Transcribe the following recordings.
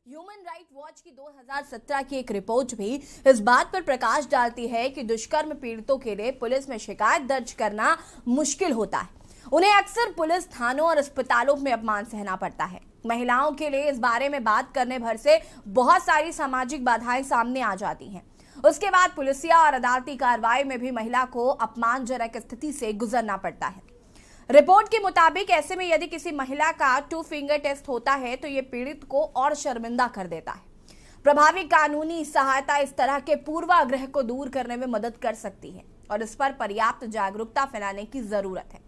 Human right watch की 2017 की एक रिपोर्ट भी इस बात पर प्रकाश डालती है कि दुष्कर्म पीड़ितों के लिए पुलिस में शिकायत दर्ज करना मुश्किल होता है। उन्हें अक्सर पुलिस थानों और अस्पतालों में अपमान सहना पड़ता है। महिलाओं के लिए इस बारे में बात करने भर से बहुत सारी सामाजिक बाधाएं सामने आ जाती हैं। उसके बाद पुलिसिया और अदालती कार्रवाई में भी महिला को अपमानजनक स्थिति से गुजरना पड़ता है। रिपोर्ट के मुताबिक ऐसे में यदि किसी महिला का 2 फिंगर टेस्ट होता है तो ये पीड़ित को और शर्मिंदा कर देता है। प्रभावी कानूनी सहायता इस तरह के पूर्वाग्रह को दूर करने में मदद कर सकती है और इस पर पर्याप्त जागरूकता फैलाने की जरूरत है।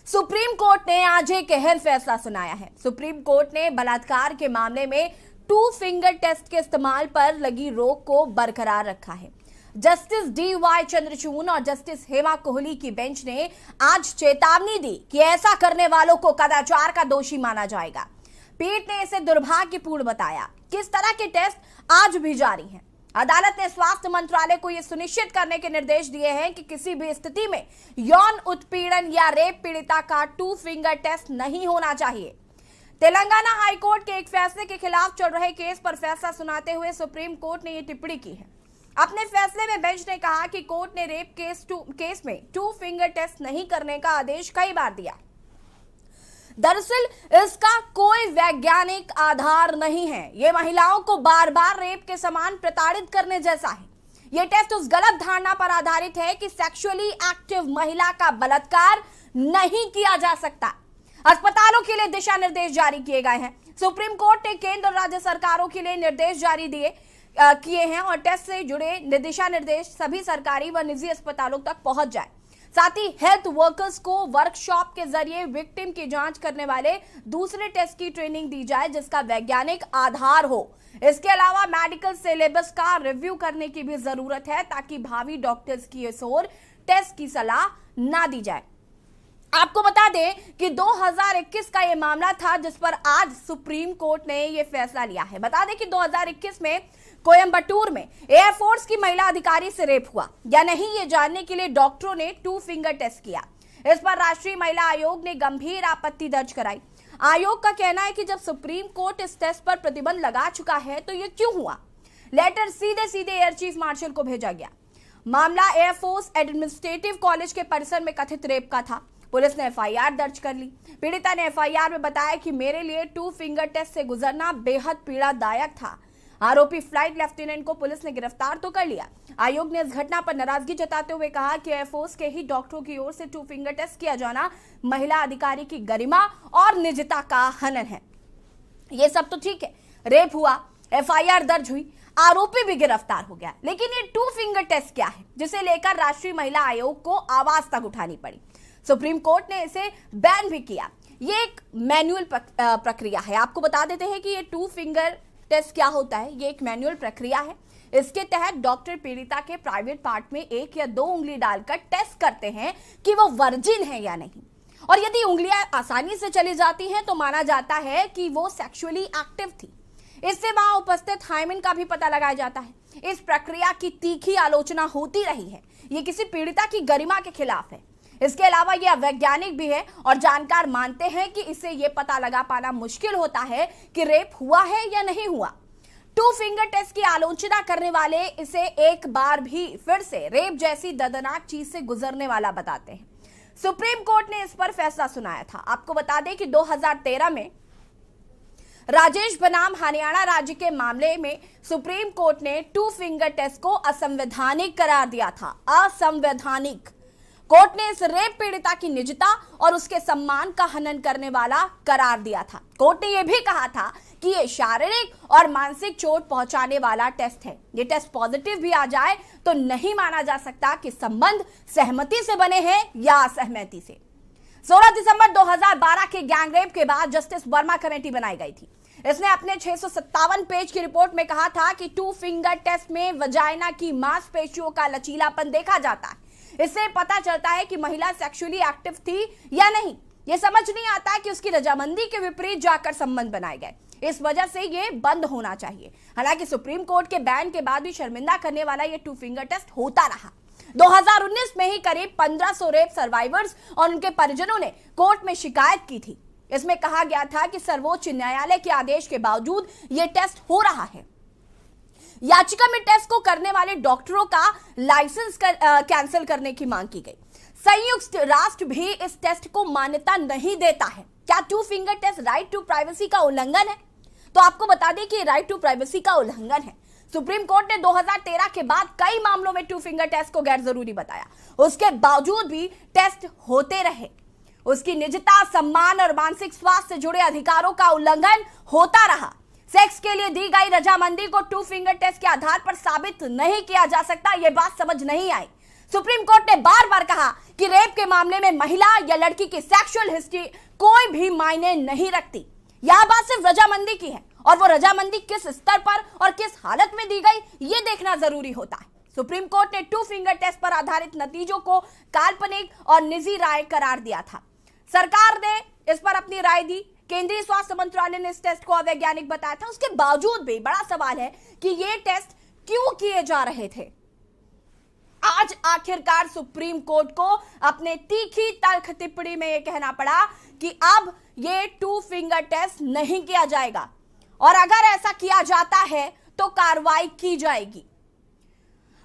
सुप्रीम कोर्ट ने आज एक अहम फैसला सुनाया है। सुप्रीम कोर्ट ने बलात्कार के मामले में 2 फिंगर टेस्ट के इस्तेमाल पर लगी रोक को बरकरार रखा है। Justice D.Y.. चंद्रचूड़ और जस्टिस हेमा कोहली की बेंच ने आज चेतावनी दी कि ऐसा करने वालों को कदाचार का दोषी माना जाएगा। पीठ ने इसे दुर्भाग्यपूर्ण बताया। किस तरह के टेस्ट आज भी जारी हैं। अदालत ने स्वास्थ्य मंत्रालय को यह सुनिश्चित करने के निर्देश दिए हैं कि किसी भी स्थिति में यौन उत्पीड़न या रेप पीड़िता का 2 फिंगर टेस्ट नहीं होना चाहिए। तेलंगाना हाईकोर्ट के एक फैसले के खिलाफ चल रहे केस पर फैसला सुनाते हुए सुप्रीम कोर्ट ने यह टिप्पणी की है। अपने फैसले में बेंच ने कहा कि कोर्ट ने रेप केस में 2 फिंगर टेस्ट नहीं करने का आदेश कई बार दिया। दरअसल इसका कोई वैज्ञानिक आधार नहीं है। यह महिलाओं को बार बार रेप के समान प्रताड़ित करने जैसा है। यह टेस्ट उस गलत धारणा पर आधारित है कि सेक्सुअली एक्टिव महिला का बलात्कार नहीं किया जा सकता। अस्पतालों के लिए दिशा निर्देश जारी किए गए हैं। सुप्रीम कोर्ट ने केंद्र और राज्य सरकारों के लिए निर्देश जारी किए हैं और टेस्ट से जुड़े दिशा निर्देश सभी सरकारी व निजी अस्पतालों तक पहुंच जाए। साथ ही हेल्थ वर्कर्स को वर्कशॉप के जरिए विक्टिम की जांच करने वाले दूसरे टेस्ट की ट्रेनिंग दी जाए जिसका वैज्ञानिक आधार हो। इसके अलावा मेडिकल सिलेबस का रिव्यू करने की भी जरूरत है ताकि भावी डॉक्टर्स की इस ओर टेस्ट की सलाह ना दी जाए। आपको बता दें कि 2021 का यह मामला था जिस पर आज सुप्रीम कोर्ट ने यह फैसला लिया है। बता दें कि 2021 में कोयंबटूर में एयरफोर्स की महिला अधिकारी से रेप हुआ या नहीं ये जानने के लिए डॉक्टरों ने 2 फिंगर टेस्ट किया। इस पर राष्ट्रीय महिला आयोग ने गंभीर आपत्ति दर्ज कराई। आयोग का कहना है कि जब सुप्रीम कोर्ट इस टेस्ट पर प्रतिबंध लगा चुका है तो ये क्यों हुआ। लेटर सीधे एयर चीफ मार्शल को भेजा गया। मामला एयरफोर्स एडमिनिस्ट्रेटिव कॉलेज के परिसर में कथित रेप का था। पुलिस ने एफआईआर दर्ज कर ली। पीड़िता ने एफआईआर में बताया कि मेरे लिए 2 फिंगर टेस्ट से गुजरना बेहद पीड़ादायक था। आरोपी फ्लाइट लेफ्टिनेंट को पुलिस ने गिरफ्तार तो कर लिया। आयोग ने इस घटना पर नाराजगी जताते हुए कहा कि एयरफोर्स के ही डॉक्टरों की ओर से 2 फिंगर टेस्ट किया जाना महिला अधिकारी की गरिमा और निजता का हनन है। ये सब तो ठीक है, रेप हुआ, एफआईआर दर्ज हुई, आरोपी भी गिरफ्तार हो गया, लेकिन ये 2 फिंगर टेस्ट क्या है जिसे लेकर राष्ट्रीय महिला आयोग को आवाज तक उठानी पड़ी। सुप्रीम कोर्ट ने इसे बैन भी किया। ये एक मैनुअल प्रक्रिया है। आपको बता देते हैं कि ये 2 फिंगर टेस्ट क्या होता है। ये एक मैनुअल प्रक्रिया है। इसके तहत डॉक्टर पीड़िता के प्राइवेट पार्ट में 1 या 2 उंगली डालकर टेस्ट करते हैं कि वो वर्जिन है या नहीं, और यदि उंगलियां आसानी से चली जाती हैं तो माना जाता है कि वो सेक्सुअली एक्टिव थी। इससे वहां उपस्थित हाइमेन का भी पता लगाया जाता है। इस प्रक्रिया की तीखी आलोचना होती रही है। ये किसी पीड़िता की गरिमा के खिलाफ है। इसके अलावा यह अवैज्ञानिक भी है और जानकार मानते हैं कि इससे यह पता लगा पाना मुश्किल होता है कि रेप हुआ है या नहीं हुआ। 2 फिंगर टेस्ट की आलोचना करने वाले इसे एक बार भी फिर से रेप जैसी दर्दनाक चीज से गुजरने वाला बताते हैं। सुप्रीम कोर्ट ने इस पर फैसला सुनाया था। आपको बता दें कि 2013 में राजेश बनाम हरियाणा राज्य के मामले में सुप्रीम कोर्ट ने 2 फिंगर टेस्ट को असंवैधानिक करार दिया था। असंवैधानिक। कोर्ट ने इस रेप पीड़िता की निजता और उसके सम्मान का हनन करने वाला करार दिया था। कोर्ट ने यह भी कहा था कि यह शारीरिक और मानसिक चोट पहुंचाने वाला टेस्ट है। यह टेस्ट पॉजिटिव भी आ जाए तो नहीं माना जा सकता कि संबंध सहमति से बने हैं या असहमति से। 16 दिसंबर 2012 के गैंगरेप के बाद जस्टिस वर्मा कमेटी बनाई गई थी। इसने अपने 657 पेज की रिपोर्ट में कहा था कि 2 फिंगर टेस्ट में वजाइना की मांसपेशियों का लचीलापन देखा जाता है। इससे पता चलता है कि महिला सेक्सुअली एक्टिव थी या नहीं। यह समझ नहीं आता कि उसकी रजामंदी के विपरीत जाकर संबंध बनाए गए। इस वजह से यह बंद होना चाहिए। हालांकि सुप्रीम कोर्ट के बैन के बाद भी शर्मिंदा करने वाला यह 2 फिंगर टेस्ट होता रहा। 2019 में ही करीब 1500 रेप सर्वाइवर्स और उनके परिजनों ने कोर्ट में शिकायत की थी। इसमें कहा गया था कि सर्वोच्च न्यायालय के आदेश के बावजूद यह टेस्ट हो रहा है। याचिका में टेस्ट को करने वाले डॉक्टरों का लाइसेंस कैंसिल करने की मांग की गई। संयुक्त राष्ट्र भी इस टेस्ट को मान्यता नहीं देता है। क्या two finger test right to privacy का उल्लंघन है? तो आपको बता दें कि राइट टू प्राइवेसी का उल्लंघन है। सुप्रीम कोर्ट ने 2013 के बाद कई मामलों में टू फिंगर टेस्ट को गैर जरूरी बताया, उसके बावजूद भी टेस्ट होते रहे। उसकी निजता, सम्मान और मानसिक स्वास्थ्य से जुड़े अधिकारों का उल्लंघन होता रहा। सेक्स के लिए दी गई रजामंदी को टू फिंगर टेस्ट के आधार पर साबित नहीं किया जा सकता, यह बात समझ नहीं आई। सुप्रीम कोर्ट ने बार बार कहा कि रेप के मामले में महिला या लड़की की सेक्सुअल हिस्ट्री कोई भी मायने नहीं रखती। यह बात सिर्फ रजामंदी की है, और वो रजामंदी किस स्तर पर और किस हालत में दी गई, ये देखना जरूरी होता है। सुप्रीम कोर्ट ने टू फिंगर टेस्ट पर आधारित नतीजों को काल्पनिक और निजी राय करार दिया था। सरकार ने इस पर अपनी राय दी। केंद्रीय स्वास्थ्य मंत्रालय ने इस टेस्ट को अवैज्ञानिक बताया था। उसके बावजूद भी बड़ा सवाल है कि ये टेस्ट क्यों किए जा रहे थे। आज आखिरकार सुप्रीम कोर्ट को अपने तीखी तल्ख टिप्पणी में यह कहना पड़ा कि अब ये टू फिंगर टेस्ट नहीं किया जाएगा, और अगर ऐसा किया जाता है तो कार्रवाई की जाएगी।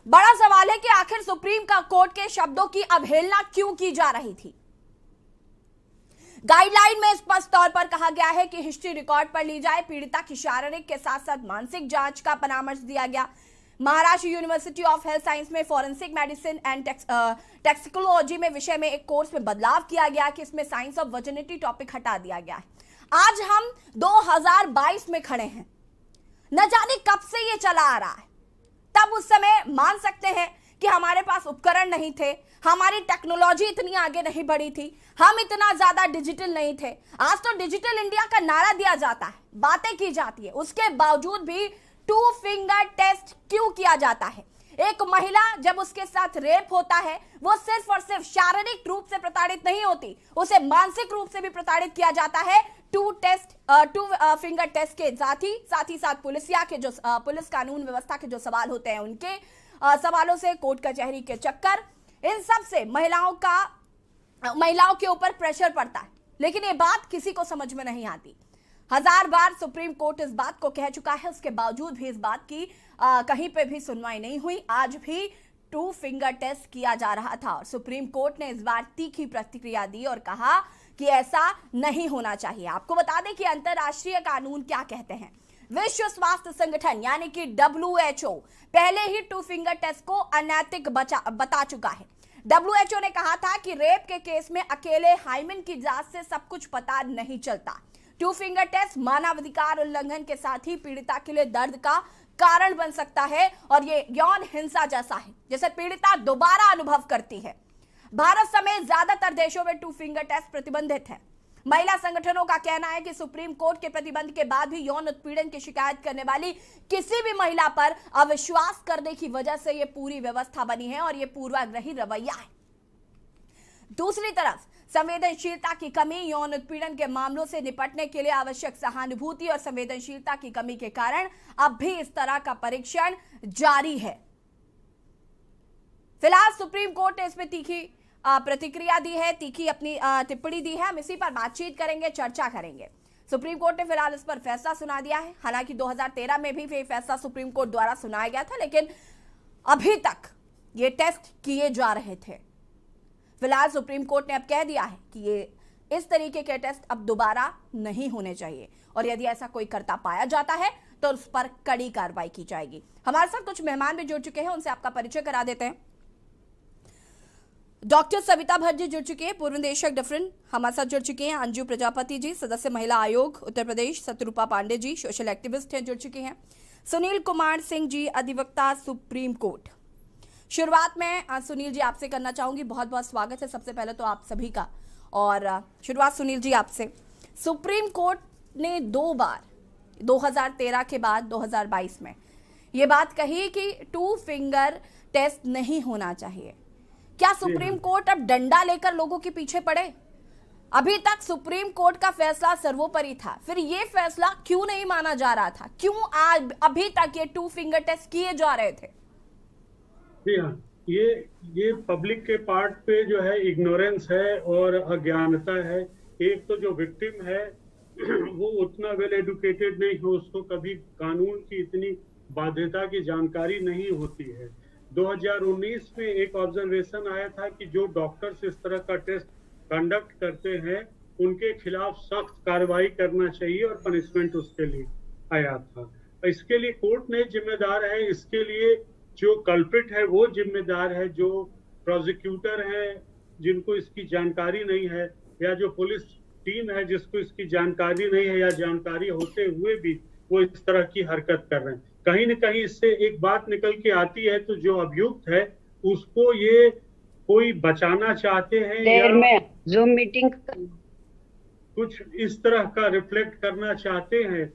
बड़ा सवाल है कि आखिर सुप्रीम कोर्ट के शब्दों की अवहेलना क्यों की जा रही थी। गाइडलाइन में स्पष्ट तौर पर कहा गया है कि हिस्ट्री रिकॉर्ड पर ली जाए। पीड़िता की शारीरिक के साथ साथ मानसिक जांच का परामर्श दिया गया। Maharashtra university of health science में फॉरेंसिक मेडिसिन एंड टॉक्सिकोलॉजी में विषय में एक कोर्स में बदलाव किया गया कि इसमें साइंस ऑफ वर्जिनिटी टॉपिक हटा दिया गया है। आज हम 2022 में खड़े हैं, न जाने कब से ये चला आ रहा है। तब उस समय मान सकते हैं कि हमारे पास उपकरण नहीं थे, हमारी टेक्नोलॉजी इतनी आगे नहीं बढ़ी थी, हम इतना ज्यादा डिजिटल नहीं थे। आज तो डिजिटल इंडिया का नारा दिया जाता है, बातें की जाती है, उसके बावजूद भी टू फिंगर टेस्ट क्यों किया जाता है? एक महिला जब उसके साथ रेप होता है, वो सिर्फ और सिर्फ शारीरिक रूप से प्रताड़ित नहीं होती, उसे मानसिक रूप से भी प्रताड़ित किया जाता है। टू फिंगर टेस्ट के साथ ही पुलिस कानून व्यवस्था के जो सवाल होते हैं, उनके सवालों से कोर्ट कचहरी के चक्कर, इन सब से महिलाओं के ऊपर प्रेशर पड़ता है। लेकिन ये बात किसी को समझ में नहीं आती। हजार बार सुप्रीम कोर्ट इस बात को कह चुका है, उसके बावजूद भी इस बात की कहीं पे भी सुनवाई नहीं हुई। आज भी टू फिंगर टेस्ट किया जा रहा था और सुप्रीम कोर्ट ने इस बार तीखी प्रतिक्रिया दी और कहा कि ऐसा नहीं होना चाहिए। आपको बता दें कि अंतरराष्ट्रीय कानून क्या कहते हैं। विश्व स्वास्थ्य संगठन यानी कि WHO पहले ही टू फिंगर टेस्ट को अनैतिक बता चुका है। WHO ने कहा था कि रेप के केस में अकेले हाइमेन की जांच से सब कुछ पता नहीं चलता। टू फिंगर टेस्ट मानवाधिकार उल्लंघन के साथ ही पीड़िता के लिए दर्द का कारण बन सकता है और ये यौन हिंसा जैसा है, जैसे पीड़िता दोबारा अनुभव करती है। भारत समेत ज्यादातर देशों में टू फिंगर टेस्ट प्रतिबंधित है। महिला संगठनों का कहना है कि सुप्रीम कोर्ट के प्रतिबंध के बाद भी यौन उत्पीड़न की शिकायत करने वाली किसी भी महिला पर अविश्वास करने की वजह से यह पूरी व्यवस्था बनी है और यह पूर्वाग्रही रवैया है। दूसरी तरफ संवेदनशीलता की कमी, यौन उत्पीड़न के मामलों से निपटने के लिए आवश्यक सहानुभूति और संवेदनशीलता की कमी के कारण अब भी इस तरह का परीक्षण जारी है। फिलहाल सुप्रीम कोर्ट ने इसमें तीखी प्रतिक्रिया दी है, तीखी अपनी टिप्पणी दी है। हम इसी पर बातचीत करेंगे, चर्चा करेंगे। सुप्रीम कोर्ट ने फिलहाल इस पर फैसला सुना दिया है। हालांकि 2013 में भी फैसला सुप्रीम कोर्ट द्वारा सुनाया गया था, लेकिन अभी तक ये टेस्ट किए जा रहे थे। फिलहाल सुप्रीम कोर्ट ने अब कह दिया है कि ये इस तरीके के टेस्ट अब दोबारा नहीं होने चाहिए और यदि ऐसा कोई करता पाया जाता है तो उस पर कड़ी कार्रवाई की जाएगी। हमारे साथ कुछ मेहमान भी जुड़ चुके हैं, उनसे आपका परिचय करा देते हैं। डॉक्टर सविता भट्ट जी जुड़ चुके हैं, पूर्व निदेशक डिफरेंट हमारे साथ जुड़ चुके हैं। अंजू प्रजापति जी, सदस्य महिला आयोग उत्तर प्रदेश। सतरूपा पांडे जी, सोशल एक्टिविस्ट हैं, जुड़ चुके हैं। सुनील कुमार सिंह जी, अधिवक्ता सुप्रीम कोर्ट। शुरुआत में सुनील जी आपसे करना चाहूंगी, बहुत बहुत स्वागत है सबसे पहले तो आप सभी का। और शुरुआत सुनील जी आपसे। सुप्रीम कोर्ट ने 2 बार 2013 के बाद 2022 में ये बात कही कि टू फिंगर टेस्ट नहीं होना चाहिए। क्या सुप्रीम कोर्ट अब डंडा लेकर लोगों के पीछे पड़े? अभी तक सुप्रीम कोर्ट का फैसला सर्वोपरि था, फिर ये फैसला क्यों नहीं माना जा रहा था? क्यों आज अभी तक ये टू फिंगर टेस्ट किए जा रहे थे? जी हाँ, ये पब्लिक के पार्ट पे जो है इग्नोरेंस है और अज्ञानता है एक तो जो विक्टिम है वो उतना वेल एडुकेटेड नहीं हो, उसको कभी कानून की इतनी बाध्यता की जानकारी नहीं होती है। 2019 में एक ऑब्जर्वेशन आया था कि जो डॉक्टर्स इस तरह का टेस्ट कंडक्ट करते हैं उनके खिलाफ सख्त कार्रवाई करना चाहिए और पनिशमेंट उसके लिए आया था। इसके लिए कोर्ट नहीं जिम्मेदार है, इसके लिए जो कल्प्रिट है वो जिम्मेदार है, जो प्रोसिक्यूटर है जिनको इसकी जानकारी नहीं है, या जो पुलिस टीम है जिसको इसकी जानकारी नहीं है, या जानकारी होते हुए भी वो इस तरह की हरकत कर रहे हैं। कहीं न कहीं इससे एक बात निकल के आती है, तो जो अभियुक्त है उसको ये कोई बचाना चाहते हैं या में जूम मीटिंग कुछ इस तरह का रिफ्लेक्ट करना चाहते हैं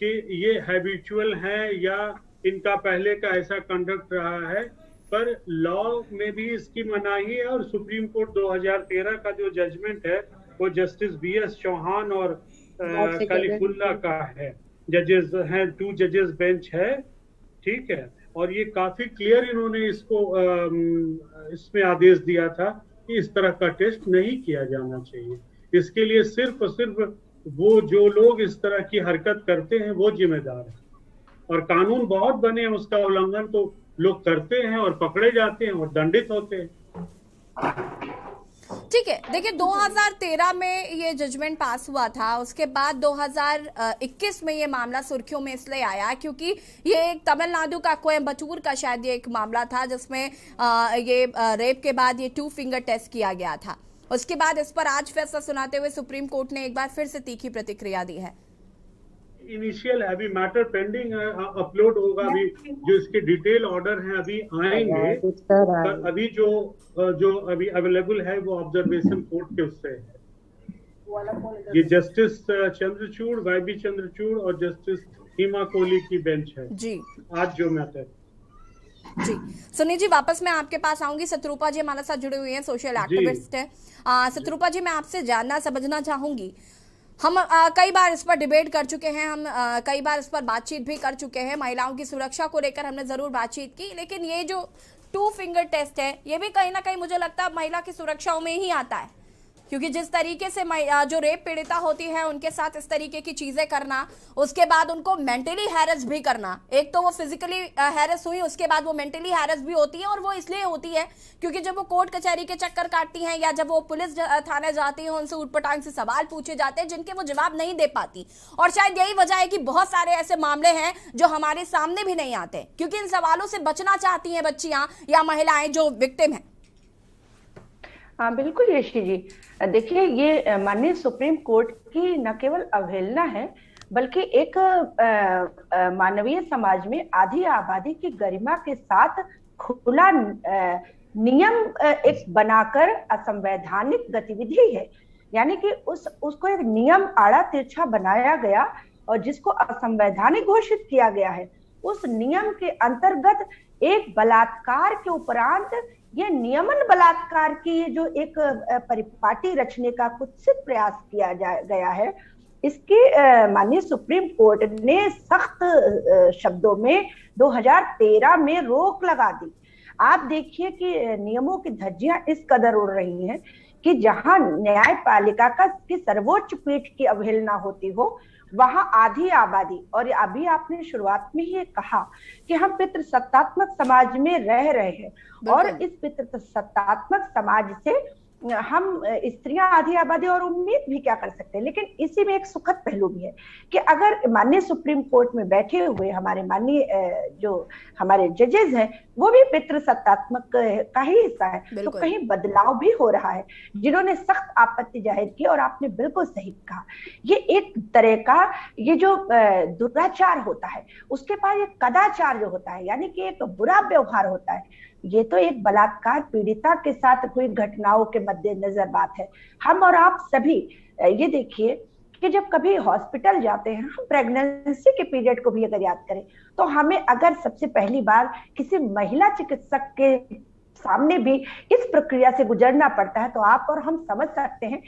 कि ये हैबिचुअल है या इनका पहले का ऐसा कंडक्ट रहा है। पर लॉ में भी इसकी मनाही है, और सुप्रीम कोर्ट 2013 का जो जजमेंट है वो जस्टिस BS चौहान और कलीफुल्ला का है। जजेस हैं, 2 जजेस बेंच है, ठीक है। और ये काफी क्लियर इन्होंने इसको इसमें आदेश दिया था कि इस तरह का टेस्ट नहीं किया जाना चाहिए। इसके लिए सिर्फ और सिर्फ वो जो लोग इस तरह की हरकत करते हैं वो जिम्मेदार है, और कानून बहुत बने हैं, उसका उल्लंघन तो लोग करते हैं और पकड़े जाते हैं और दंडित होते हैं। ठीक है, देखिए 2013 में ये जजमेंट पास हुआ था, उसके बाद 2021 में ये मामला सुर्खियों में इसलिए आया क्योंकि ये एक तमिलनाडु का कोयम्बटूर का शायद ये एक मामला था जिसमें ये रेप के बाद ये 2 फिंगर टेस्ट किया गया था। उसके बाद इस पर आज फैसला सुनाते हुए सुप्रीम कोर्ट ने एक बार फिर से तीखी प्रतिक्रिया दी है। इनिशियल है, अभी मैटर पेंडिंग है, अपलोड होगा, अभी जो इसके डिटेल ऑर्डर हैं अभी आएंगे, पर अभी जो अभी अवेलेबल है वो ऑब्जर्वेशन कोर्ट के उससे है। ये जस्टिस चंद्रचूड़, YB चंद्रचूड़ और जस्टिस हिमा कोहली की बेंच है जी। आज जो मैटर जी सुनी जी, वापस मैं आपके पास आऊंगी। शत्रुपा जी हमारे साथ जुड़े हुए हैं, सोशल एक्टिविस्ट है। शत्रुपा जी, मैं आपसे जानना समझना चाहूंगी, हम कई बार इस पर डिबेट कर चुके हैं, हम कई बार इस पर बातचीत भी कर चुके हैं, महिलाओं की सुरक्षा को लेकर हमने जरूर बातचीत की, लेकिन ये जो 2 फिंगर टेस्ट है ये भी कहीं ना कहीं मुझे लगता है महिला की सुरक्षा में ही आता है, क्योंकि जिस तरीके से जो रेप पीड़िता होती है उनके साथ इस तरीके की चीजें करना, उसके बाद उनको मेंटली हैरेस भी करना, एक तो वो फिजिकली हैरेस हुई, उसके बाद वो मेंटली हैरेस भी होती है, और वो इसलिए होती है क्योंकि जब वो कोर्ट कचहरी के चक्कर काटती हैं या जब वो पुलिस थाने जाती है, उनसे ऊटपटांग से सवाल पूछे जाते हैं जिनके वो जवाब नहीं दे पाती। और शायद यही वजह है कि बहुत सारे ऐसे मामले हैं जो हमारे सामने भी नहीं आते, क्योंकि इन सवालों से बचना चाहती हैं बच्चियां या महिलाएं जो विक्टिम है। हाँ बिल्कुल यशी जी, देखिए ये माननीय सुप्रीम कोर्ट की न केवल अवहेलना है बल्कि एक मानवीय समाज में आधी आबादी की गरिमा के साथ खुला नियम एक बनाकर असंवैधानिक गतिविधि है। यानी कि उसको एक नियम आड़ा तिरछा बनाया गया और जिसको असंवैधानिक घोषित किया गया है। उस नियम के अंतर्गत एक बलात्कार के उपरांत ये नियमन बलात्कार की जो एक परिपाटी रचने का कुत्सित प्रयास किया गया है, इसके माननीय सुप्रीम कोर्ट ने सख्त शब्दों में 2013 में रोक लगा दी। आप देखिए कि नियमों की धज्जियां इस कदर उड़ रही हैं कि जहां न्यायपालिका की सर्वोच्च पीठ की अवहेलना होती हो, वहां आधी आबादी, और अभी आपने शुरुआत में ही कहा कि हम पितृसत्तात्मक समाज में रह रहे हैं, और इस पितृसत्तात्मक समाज से हम स्त्रियां आधी आबादी और उम्मीद भी क्या कर सकते हैं। लेकिन इसी में एक सुखद पहलू भी है कि अगर माननीय सुप्रीम कोर्ट में बैठे हुए हमारे माननीय जो हमारे जजेस हैं वो भी पितृसत्तात्मक का ही हिस्सा है, तो कहीं बदलाव भी हो रहा है, जिन्होंने सख्त आपत्ति जाहिर की। और आपने बिल्कुल सही कहा, ये एक तरह का ये जो दुराचार होता है उसके बाद ये कदाचार जो होता है, यानी कि एक बुरा व्यवहार होता है। ये तो एक बलात्कार पीड़िता के साथ हुई घटनाओं के मद्देनजर बात है। हम और आप सभी ये देखिए कि जब कभी हॉस्पिटल जाते हैं, हम प्रेगनेंसी के पीरियड को भी अगर याद करें, तो हमें अगर सबसे पहली बार किसी महिला चिकित्सक के सामने भी इस प्रक्रिया से गुजरना पड़ता है, तो आप और हम समझ सकते हैं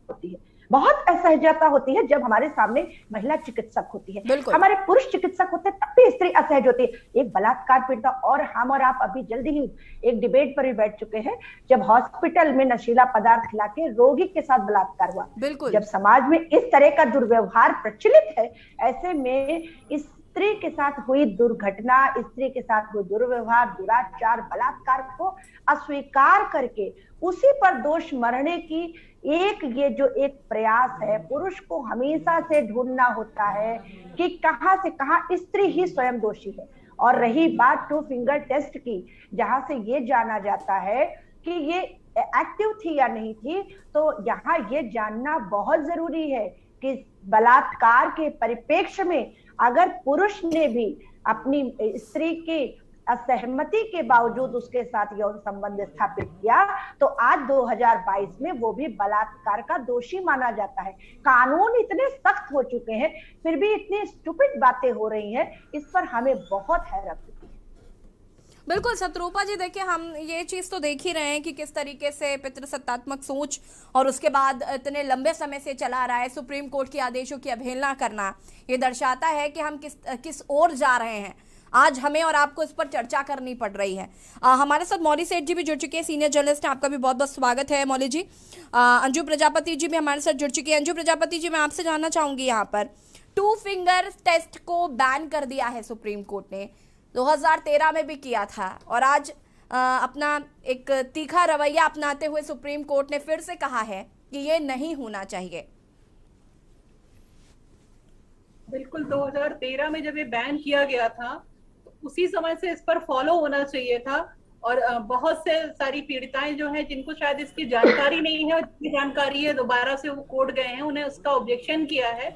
होती है। बहुत असहजता होती है जब हमारे सामने महिला चिकित्सक होती है, बिल्कुल। हमारे पुरुष चिकित्सक होते हैं तब भी स्त्री असहज होती है। एक बलात्कार पीड़िता, और हम और आप अभी जल्दी ही एक डिबेट पर भी बैठ चुके हैं जब हॉस्पिटल में नशीला पदार्थ खिला के रोगी के साथ बलात्कार हुआ। बिल्कुल। जब समाज में इस तरह का दुर्व्यवहार प्रचलित है, ऐसे में इस स्त्री के साथ हुई दुर्घटना, स्त्री के साथ हुई दुर्व्यवहार, दुराचार, बलात्कार को अस्वीकार करके उसी पर दोष मढ़ने की ये जो एक प्रयास है, पुरुष को हमेशा से ढूंढना होता है कि कहां से कहां स्त्री ही स्वयं दोषी है। और रही बात 2 फिंगर टेस्ट की, जहां से ये जाना जाता है कि ये एक्टिव थी या नहीं थी, तो यहाँ ये जानना बहुत जरूरी है कि बलात्कार के परिप्रेक्ष्य में अगर पुरुष ने भी अपनी स्त्री की असहमति के बावजूद उसके साथ यौन संबंध स्थापित किया, तो आज 2022 में वो भी बलात्कार का दोषी माना जाता है। कानून इतने सख्त हो चुके हैं, फिर भी इतनी स्टूपिड बातें हो रही हैं, इस पर हमें बहुत हैरत होती है। बिल्कुल शत्रुपा जी, देखिए हम ये चीज़ तो देख ही रहे हैं कि किस तरीके से पितृसत्तात्मक सोच और उसके बाद इतने लंबे समय से चला रहा है सुप्रीम कोर्ट के आदेशों की अवहेलना करना, ये दर्शाता है कि हम किस ओर जा रहे हैं। आज हमें और आपको इस पर चर्चा करनी पड़ रही है। हमारे साथ मौली सेठ जी भी जुड़ चुके हैं, सीनियर जर्नलिस्ट हैं, आपका भी बहुत बहुत स्वागत है मौली जी। अंजू प्रजापति जी भी हमारे साथ जुड़ चुकी है। अंजू प्रजापति जी, मैं आपसे जानना चाहूंगी, यहाँ पर 2 फिंगर टेस्ट को बैन कर दिया है सुप्रीम कोर्ट ने, 2013 में भी किया था, और आज अपना एक तीखा रवैया अपनाते हुए सुप्रीम कोर्ट ने फिर से कहा है कि ये नहीं होना चाहिए। बिल्कुल, 2013 में जब ये बैन किया गया था तो उसी समय से इस पर फॉलो होना चाहिए था, और बहुत से सारी पीड़िताएं जो हैं जिनको शायद इसकी जानकारी नहीं है, और जितनी जानकारी है दोबारा से वो कोर्ट गए हैं, उन्हें उसका ऑब्जेक्शन किया है।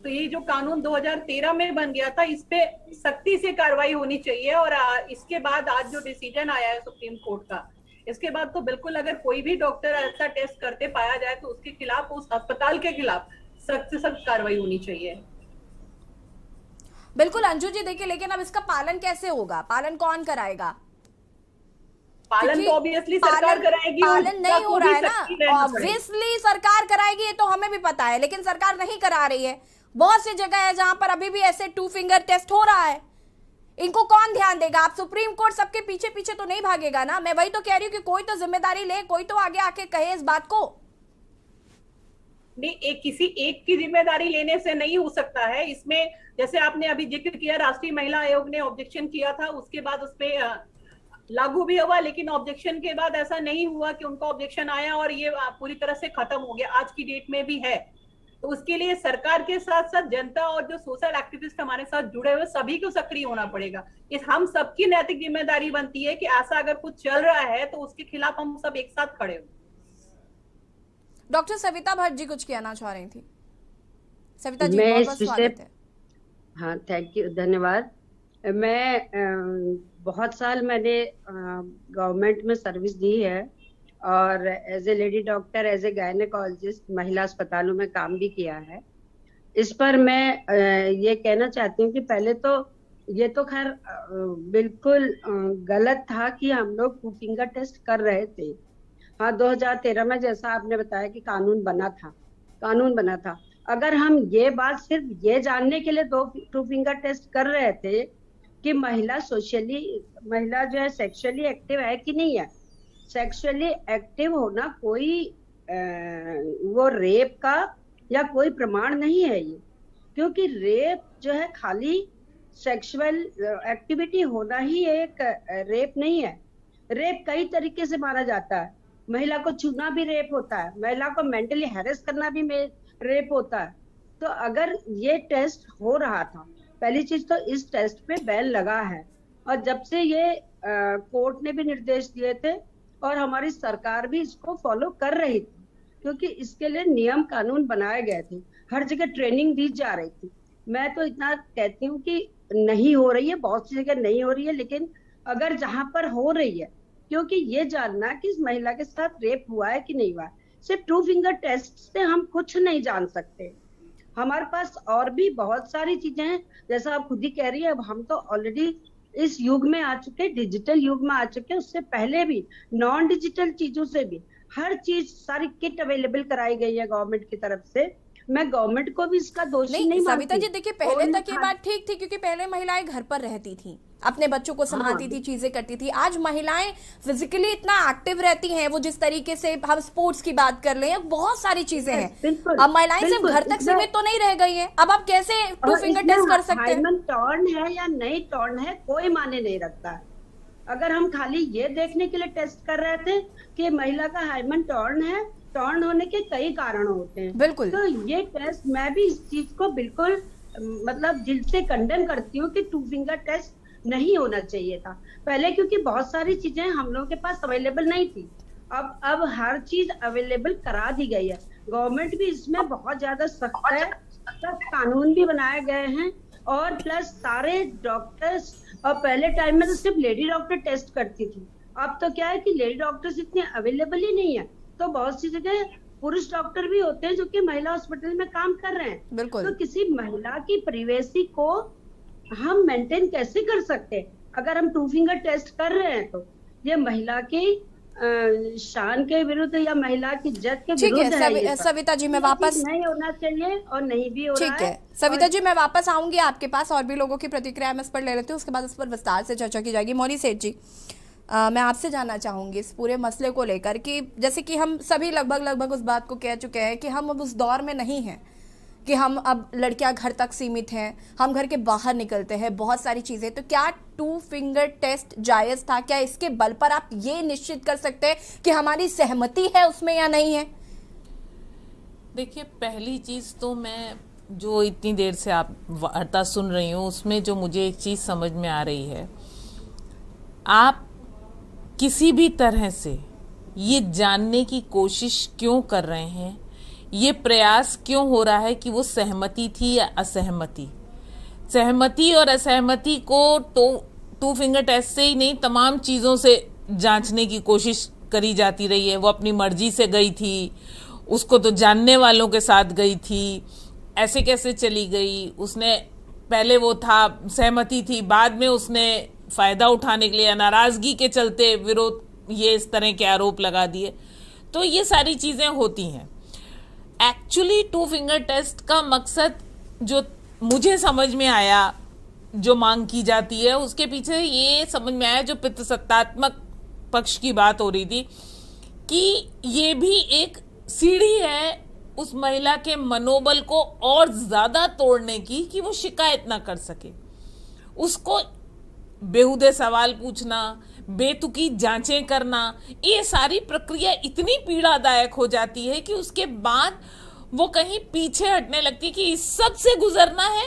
तो ये जो कानून 2013 में बन गया था, इस पे सख्ती से कार्रवाई होनी चाहिए। और इसके बाद आज जो डिसीजन आया है सुप्रीम कोर्ट का, इसके बाद तो बिल्कुल अगर कोई भी डॉक्टर ऐसा टेस्ट करते पाया जाए तो उसके खिलाफ, उस अस्पताल के खिलाफ सख्त से सख्त कार्रवाई होनी चाहिए। बिल्कुल अंजू जी, देखिए लेकिन अब इसका पालन कैसे होगा, पालन कौन कराएगा? पालन तो ऑब्वियसली सरकार कराएगी। पालन नहीं हो रहा है ना, ऑब्वियसली सरकार कराएगी, ये तो हमें भी पता है, लेकिन सरकार नहीं करा रही है। बहुत सी जगह है जहां पर अभी भी ऐसे 2 फिंगर टेस्ट हो रहा है, इनको कौन ध्यान देगा? आप सुप्रीम कोर्ट सबके पीछे पीछे तो नहीं भागेगा ना। मैं वही तो कह रही हूँ कि कोई तो जिम्मेदारी ले, कोई तो आगे आके कहे इस बात को। नहीं, किसी एक की जिम्मेदारी लेने से नहीं हो सकता है। इसमें जैसे आपने अभी जिक्र किया, राष्ट्रीय महिला आयोग ने ऑब्जेक्शन किया था, उसके बाद उस पर लागू भी हुआ, लेकिन ऑब्जेक्शन के बाद ऐसा नहीं हुआ कि उनका ऑब्जेक्शन आया और ये पूरी तरह से खत्म हो गया, आज की डेट में भी है। तो उसके लिए सरकार के साथ साथ जनता और जो सोशल एक्टिविस्ट हमारे साथ जुड़े हुए सभी को सक्रिय होना पड़ेगा। इस हम सबकी नैतिक जिम्मेदारी बनती है कि ऐसा अगर कुछ चल रहा है तो उसके खिलाफ हम सब एक साथ खड़े हो। डॉक्टर सविता भट्ट जी कुछ कहना चाह रही थी। सविता जी, बहुत बहुत स्वागत है। हाँ, थैंक यू, धन्यवाद। मैं बहुत साल मैंने गवर्नमेंट में सर्विस दी है और as a lady doctor, as a gynaecologist महिला अस्पतालों में काम भी किया है। इस पर मैं ये कहना चाहती हूँ कि पहले तो ये तो खैर बिल्कुल गलत था कि हम लोग 2 फिंगर टेस्ट कर रहे थे। हाँ, 2013 में जैसा आपने बताया कि कानून बना था। अगर हम ये बात सिर्फ ये जानने के लिए 2 फिंगर टेस्ट कर रहे थे कि महिला जो है सेक्सुअली एक्टिव है कि नहीं है, सेक्सुअली एक्टिव होना कोई वो रेप का या कोई प्रमाण नहीं है ये, क्योंकि रेप जो है खाली सेक्सुअल एक्टिविटी होना ही एक रेप नहीं है। रेप कई तरीके से माना जाता है। महिला को छूना भी रेप होता है, महिला को मेंटली हैरेस करना भी रेप होता है। तो अगर ये टेस्ट हो रहा था, पहली चीज तो इस टेस्ट पे बैन लगा है, और जब से ये कोर्ट ने भी निर्देश दिए थे और हमारी सरकार भी इसको फॉलो कर रही थी, क्योंकि इसके लिए नियम कानून बनाए गए थे, हर जगह ट्रेनिंग दी जा रही थी। मैं तो इतना कहती हूँ कि नहीं हो रही है, बहुत सी जगह नहीं हो रही है, लेकिन अगर जहां पर हो रही है, क्योंकि ये जानना कि इस महिला के साथ रेप हुआ है कि नहीं हुआ है, सिर्फ 2 फिंगर टेस्ट से हम कुछ नहीं जान सकते। हमारे पास और भी बहुत सारी चीजें हैं, जैसा आप खुद ही कह रही है, अब हम तो ऑलरेडी इस युग में आ चुके, डिजिटल युग में आ चुके। उससे पहले भी नॉन डिजिटल चीजों से भी हर चीज सारी किट अवेलेबल कराई गई है गवर्नमेंट की तरफ से। मैं गवर्नमेंट को भी इसका दोषी नहीं मानती। सविता जी देखिए, पहले तक ये बात ठीक थी क्योंकि पहले महिलाएं घर पर रहती थी, अपने बच्चों को संभालती थी, चीजें करती थी। आज महिलाएं फिजिकली इतना एक्टिव रहती हैं, वो जिस तरीके से हम स्पोर्ट्स की बात कर लें, बहुत सारी चीजें हैं। अब महिलाएं सिर्फ घर तक सीमित तो नहीं रह गई है। अब आप कैसे 2 फिंगर टेस्ट कर सकते हैं? हाइमन टॉर्न है या नहीं टॉर्न है कोई माने नहीं रखता है। अगर हम खाली ये देखने के लिए टेस्ट कर रहे थे कि महिला का हाइमन टॉर्न है, टॉर्न होने के कई कारण होते हैं, बिल्कुल। तो ये टेस्ट, मैं भी इस चीज को बिल्कुल मतलब दिल से कंडेम करती हूँ कि 2 फिंगर टेस्ट नहीं होना चाहिए था पहले, क्योंकि बहुत सारी चीजें हम लोगों के पास अवेलेबल नहीं थी। अब हर चीज अवेलेबल करा दी गई है। गवर्नमेंट भी इसमें बहुत ज्यादा सख्त है, सब कानून भी बनाए गए हैं, और प्लस सारे डॉक्टर्स, और पहले टाइम में तो सिर्फ लेडी डॉक्टर टेस्ट करती थी, अब तो क्या है कि लेडी डॉक्टर्स इतने अवेलेबल ही नहीं है, तो बहुत सी जगह पुरुष डॉक्टर भी होते हैं जो कि महिला हॉस्पिटल में काम कर रहे हैं। बिल्कुल। तो किसी महिला की प्राइवेसी को हम मेंटेन कैसे कर सकते हैं? अगर हम 2 फिंगर टेस्ट कर रहे हैं तो ये महिला की शान के विरुद्ध या महिला की इज्जत के विरुद्ध है। सविता जी मैं वापस, नहीं होना चाहिए और नहीं भी हो रहा है। ठीक है सविता जी, मैं वापस आऊंगी आपके पास, और भी लोगों की प्रतिक्रिया मैं इस पर ले लेती हूँ, उसके बाद इस पर विस्तार से चर्चा की जाएगी। मौनी सेठ जी, मैं आपसे जानना चाहूंगी इस पूरे मसले को लेकर कि जैसे कि हम सभी लगभग उस बात को कह चुके हैं कि हम अब उस दौर में नहीं हैं कि हम अब लड़कियां घर तक सीमित हैं, हम घर के बाहर निकलते हैं, बहुत सारी चीजें। तो क्या 2 फिंगर टेस्ट जायज था? क्या इसके बल पर आप ये निश्चित कर सकते हैं कि हमारी सहमति है उसमें या नहीं है? देखिए, पहली चीज तो मैं जो इतनी देर से आप वार्ता सुन रही हूँ उसमें जो मुझे एक चीज समझ में आ रही है, आप किसी भी तरह से ये जानने की कोशिश क्यों कर रहे हैं, ये प्रयास क्यों हो रहा है कि वो सहमति थी या असहमति। सहमति और असहमति को तो 2 फिंगर टेस्ट से ही नहीं, तमाम चीज़ों से जांचने की कोशिश करी जाती रही है। वो अपनी मर्जी से गई थी, उसको तो जानने वालों के साथ गई थी, ऐसे कैसे चली गई? उसने पहले वो था सहमति थी, बाद में उसने फायदा उठाने के लिए नाराजगी के चलते विरोध, ये इस तरह के आरोप लगा दिए। तो ये सारी चीजें होती हैं। एक्चुअली 2 फिंगर टेस्ट का मकसद जो मुझे समझ में आया, जो मांग की जाती है, उसके पीछे ये समझ में आया, जो पितृसत्तात्मक पक्ष की बात हो रही थी, कि ये भी एक सीढ़ी है उस महिला के मनोबल को और ज्यादा तोड़ने की, कि वो शिकायत ना कर सके। उसको बेहुदे सवाल पूछना, बेतुकी जांचें करना, ये सारी प्रक्रिया इतनी पीड़ादायक हो जाती है कि उसके बाद वो कहीं पीछे हटने लगती है कि इस सब से गुजरना है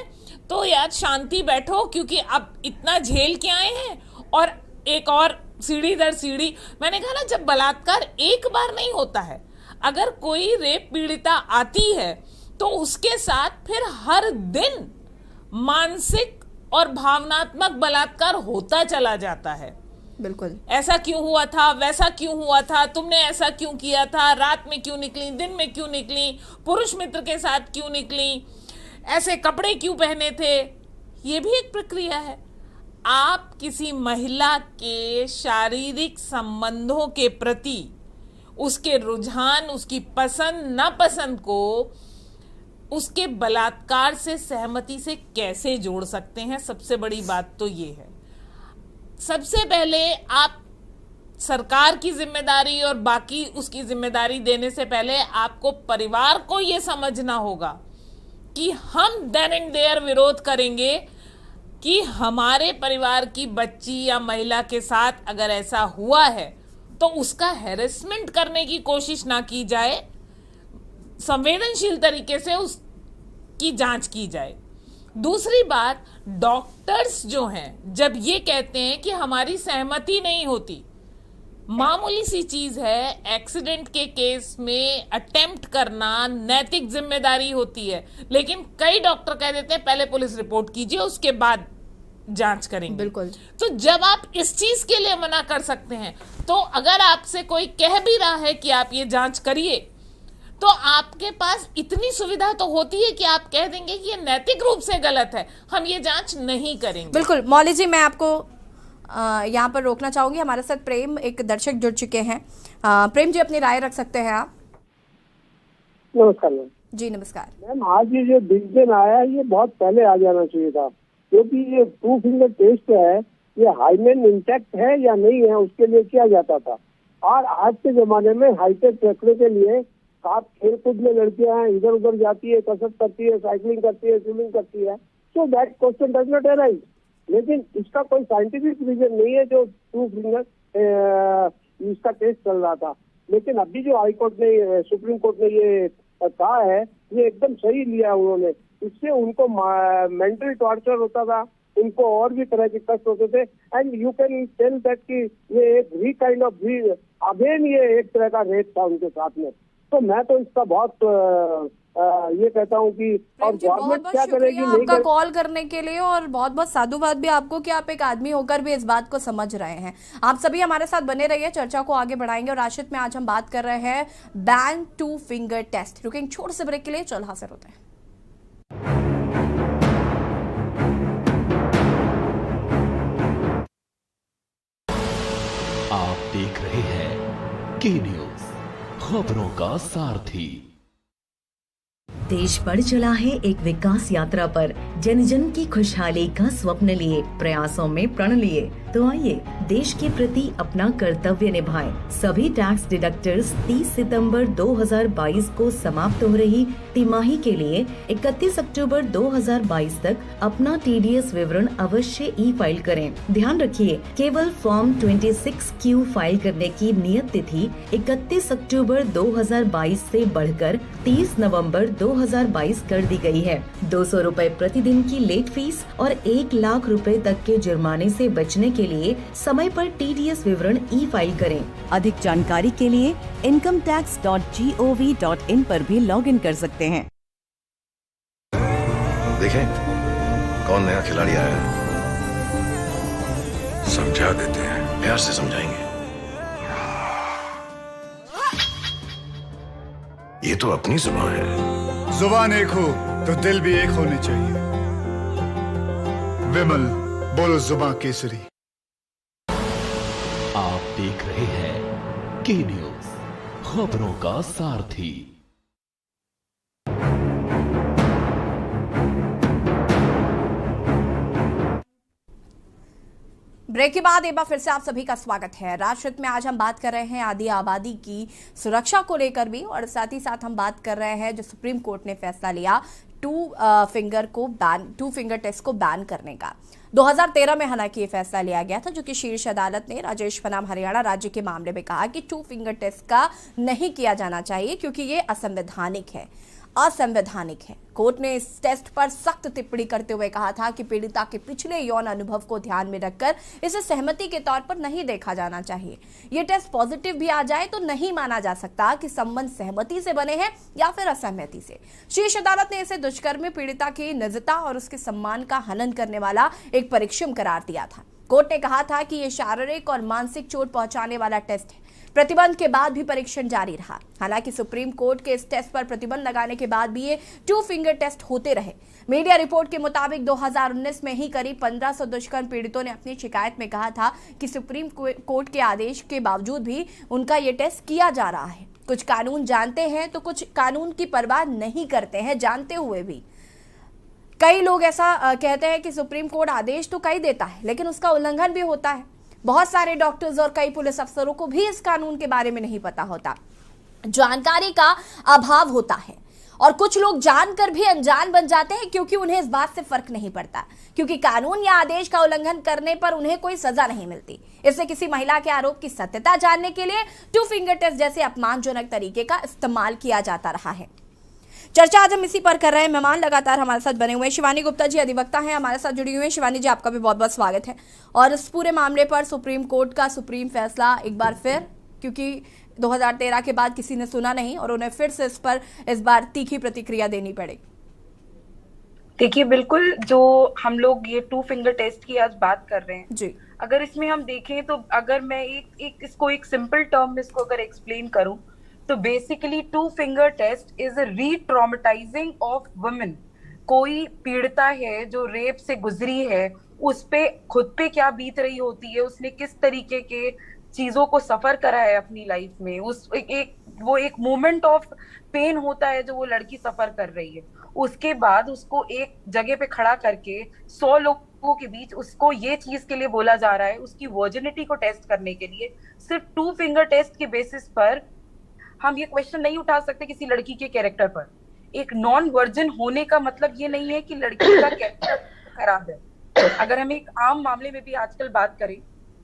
तो यार शांति बैठो, क्योंकि अब इतना झेल के आए हैं, और एक और सीढ़ी दर सीढ़ी। मैंने कहा ना, जब बलात्कार एक बार नहीं होता है, अगर कोई रेप पीड़िता आती है तो उसके साथ फिर हर दिन मानसिक और भावनात्मक बलात्कार होता चला जाता है। बिल्कुल। ऐसा क्यों हुआ था, वैसा क्यों हुआ था, तुमने ऐसा क्यों किया था, रात में क्यों निकली, दिन में क्यों निकली, पुरुष मित्र के साथ क्यों निकली, ऐसे कपड़े क्यों पहने थे, ये भी एक प्रक्रिया है। आप किसी महिला के शारीरिक संबंधों के प्रति उसके रुझान, उसकी पसंद नापसंद को उसके बलात्कार से, सहमति से कैसे जोड़ सकते हैं? सबसे बड़ी बात तो ये है। सबसे पहले आप सरकार की जिम्मेदारी और बाकी उसकी जिम्मेदारी देने से पहले आपको परिवार को यह समझना होगा कि हम देन एंड देयर विरोध करेंगे कि हमारे परिवार की बच्ची या महिला के साथ अगर ऐसा हुआ है तो उसका हैरेसमेंट करने की कोशिश ना की जाए, संवेदनशील तरीके से उसकी जांच की जाए। दूसरी बात, डॉक्टर्स जो हैं जब ये कहते हैं कि हमारी सहमति नहीं होती, मामूली सी चीज है, एक्सीडेंट के केस में अटेम्प्ट करना नैतिक जिम्मेदारी होती है, लेकिन कई डॉक्टर कह देते हैं पहले पुलिस रिपोर्ट कीजिए उसके बाद जांच करेंगे। बिल्कुल। तो जब आप इस चीज के लिए मना कर सकते हैं, तो अगर आपसे कोई कह भी रहा है कि आप ये जांच करिए, तो आपके पास इतनी सुविधा तो होती है कि आप कह देंगे कि ये नैतिक रूप से गलत है, हम ये जांच नहीं करेंगे। बिल्कुल। मौली जी, मैं आपको यहाँ पर रोकना चाहूंगी। हमारे साथ प्रेम एक दर्शक जुड़ चुके हैं। प्रेम जी, अपनी राय रख सकते हैं आप। नमस्कार मैम। जी नमस्कार मैम, आज ये जो डिसीजन आया है ये बहुत पहले आ जाना चाहिए था, क्योंकि ये 2 फिंगर टेस्ट है, ये हाइमेन इंटैक्ट है या नहीं है उसके लिए किया जाता था। और आज के जमाने में हाईटेक रखने के लिए आप खेल कूद में लड़कियां हैं, इधर उधर जाती है, कसरत करती है, साइकिलिंग करती है, स्विमिंग करती है, so that question does not arise. लेकिन इसका कोई साइंटिफिक रीजन नहीं है जो 2 फिंगर इसका टेस्ट चल रहा था। लेकिन अभी जो हाई कोर्ट ने, सुप्रीम कोर्ट ने ये कहा है, ये एकदम सही लिया उन्होंने। इससे उनको मेंटल टॉर्चर होता था, उनको और भी तरह के कष्ट होते थे। And you can tell that कि ये एक री काइंड ऑफ अगेन ये एक तरह का रेप था उनके साथ में। तो मैं तो इसका बहुत ये कहता हूँ कि और गवर्नमेंट क्या करेगी नहीं आपका कॉल करने के लिए, और बहुत बहुत साधुवाद भी आपको कि आप एक आदमी होकर भी इस बात को समझ रहे हैं। आप सभी हमारे साथ बने रहिए, चर्चा को आगे बढ़ाएंगे। और राशिद में आज हम बात कर रहे हैं बैन 2 फिंगर टेस्ट। रुकेंगे छोटे से ब्रेक के लिए, चल हाजिर होते हैं। आप देख रहे हैं के न्यूज, खबरों का सारथी। देश बढ़ चला है एक विकास यात्रा पर, जन जन की खुशहाली का स्वप्न लिए, प्रयासों में प्रण लिए। तो आइए देश के प्रति अपना कर्तव्य निभाएं। सभी टैक्स डिडक्टर्स 30 सितंबर 2022 को समाप्त हो रही तिमाही के लिए 31 अक्टूबर 2022 तक अपना TDS विवरण अवश्य ई-फाइल करें। ध्यान रखिए, केवल फॉर्म 26Q फाइल करने की नियत तिथि 31 अक्टूबर 2022 से बढ़कर 30 नवंबर 2022 कर दी गई है। 200 रुपए प्रतिदिन की लेट फीस और 1 लाख रुपए तक के जुर्माने से बचने के लिए समय पर TDS विवरण ई-फाइल करें। अधिक जानकारी के लिए incometax.gov.in पर भी लॉगिन कर सकते हैं। देखें कौन नया खिलाड़ी आया है, समझा देते हैं, प्यार से समझाएंगे। ये तो अपनी जुबान है। जुबान एक हो तो दिल भी एक होने चाहिए। विमल, बोलो जुबान केसरी। आप देख रहे हैं के न्यूज, खबरों का सारथी। ब्रेक के बाद एक बार फिर से आप सभी का स्वागत है। राष्ट्रहित में आज हम बात कर रहे हैं आधी आबादी की सुरक्षा को लेकर भी, और साथ ही साथ हम बात कर रहे हैं जो सुप्रीम कोर्ट ने फैसला लिया 2 फिंगर टेस्ट को बैन करने का। 2013 में हालांकि ये फैसला लिया गया था, जो कि शीर्ष अदालत ने राजेश बनाम हरियाणा राज्य के मामले में कहा कि 2 फिंगर टेस्ट का नहीं किया जाना चाहिए क्योंकि ये असंवैधानिक है। कोर्ट ने इस टेस्ट पर सख्त टिप्पणी करते हुए कहा था कि पीड़िता के पिछले यौन अनुभव को ध्यान में रखकर इसे सहमति के तौर पर नहीं देखा जाना चाहिए। ये टेस्ट पॉजिटिव भी आ जाए तो नहीं माना जा सकता कि संबंध सहमति से बने हैं या फिर असहमति से। शीर्ष अदालत ने इसे दुष्कर्म पीड़िता की निजता और उसके सम्मान का हनन करने वाला एक परीक्षण करार दिया था। कोर्ट ने कहा था कि यह शारीरिक और मानसिक चोट पहुंचाने वाला टेस्ट है। प्रतिबंध के बाद भी परीक्षण जारी रहा। हालांकि सुप्रीम कोर्ट के इस टेस्ट पर प्रतिबंध लगाने के बाद भी ये 2 फिंगर टेस्ट होते रहे। मीडिया रिपोर्ट के मुताबिक 2019 में ही करीब 1500 दुष्कर्म पीड़ितों ने अपनी शिकायत में कहा था कि सुप्रीम कोर्ट के आदेश के बावजूद भी उनका ये टेस्ट किया जा रहा है। कुछ कानून जानते हैं तो कुछ कानून की परवाह नहीं करते हैं, जानते हुए भी। कई लोग ऐसा कहते हैं कि सुप्रीम कोर्ट आदेश तो कई देता है लेकिन उसका उल्लंघन भी होता है। बहुत सारे डॉक्टर्स और कई पुलिस अफसरों को भी इस कानून के बारे में नहीं पता होता, जानकारी का अभाव होता है, और कुछ लोग जानकर भी अनजान बन जाते हैं क्योंकि उन्हें इस बात से फर्क नहीं पड़ता, क्योंकि कानून या आदेश का उल्लंघन करने पर उन्हें कोई सजा नहीं मिलती। इससे किसी महिला के आरोप की सत्यता जानने के लिए 2 फिंगर टेस्ट जैसे अपमानजनक तरीके का इस्तेमाल किया जाता रहा है। चर्चा आज हम इसी पर कर रहे हैं। मेहमान लगातार हमारे साथ बने हुए हैं। शिवानी गुप्ता जी अधिवक्ता हैं, हमारे साथ जुड़ी हुई हैं। शिवानी जी, आपका भी बहुत बहुत स्वागत है। और इस पूरे मामले पर सुप्रीम कोर्ट का सुप्रीम फैसला एक बार फिर, क्योंकि 2013 के बाद किसी ने सुना नहीं और उन्हें फिर से इस पर इस बार तीखी प्रतिक्रिया देनी पड़ेगी। देखिए, बिल्कुल जो हम लोग ये 2 फिंगर टेस्ट की आज बात कर रहे हैं जी, अगर इसमें हम देखें तो अगर मैं इसको एक सिंपल टर्म में इसको अगर एक्सप्लेन करूं तो basically 2 finger test is a retraumatising of women. कोई पीड़िता है जो रेप से गुजरी है, उस पे खुद पे क्या बीत रही होती है, उसने किस तरीके के चीजों को सफर करा है अपनी लाइफ में, उस वो एक मोमेंट ऑफ पेन होता है जो वो लड़की सफर कर रही है, उसके बाद उसको एक जगह पे खड़ा करके 100 लोगों के बीच उसको ये चीज के लिए बोला जा रहा है, उसकी वर्जिनिटी को टेस्ट करने के लिए सिर्फ 2 फिंगर टेस्ट के बेसिस पर हम ये क्वेश्चन नहीं उठा सकते किसी लड़की के कैरेक्टर पर। एक नॉन वर्जिन होने का मतलब ये नहीं है कि लड़की का कैरेक्टर खराब है। अगर हम एक आम मामले में भी आजकल बात करें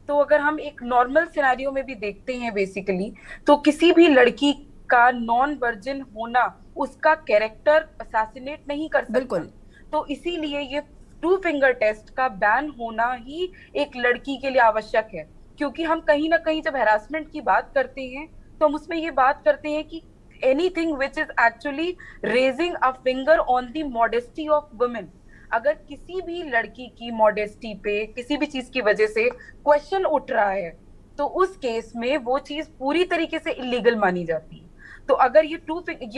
तो अगर हम एक नॉर्मल सिनेरियो में भी देखते हैं बेसिकली, तो किसी भी लड़की का नॉन वर्जिन होना उसका कैरेक्टर असैसिनेट नहीं कर सकता। बिल्कुल। तो इसीलिए ये 2 फिंगर टेस्ट का बैन होना ही एक लड़की के लिए आवश्यक है, क्योंकि हम कहीं ना कहीं जब हैरासमेंट की बात करते हैं तो हम उसमें ये बात करते हैं कि anything which is actually raising a finger on the modesty of women. अगर किसी भी लड़की की मॉडेस्टी पे किसी भी चीज की वजह से क्वेश्चन उठ रहा है तो उस केस में वो चीज पूरी तरीके से इलीगल मानी जाती है। तो अगर ये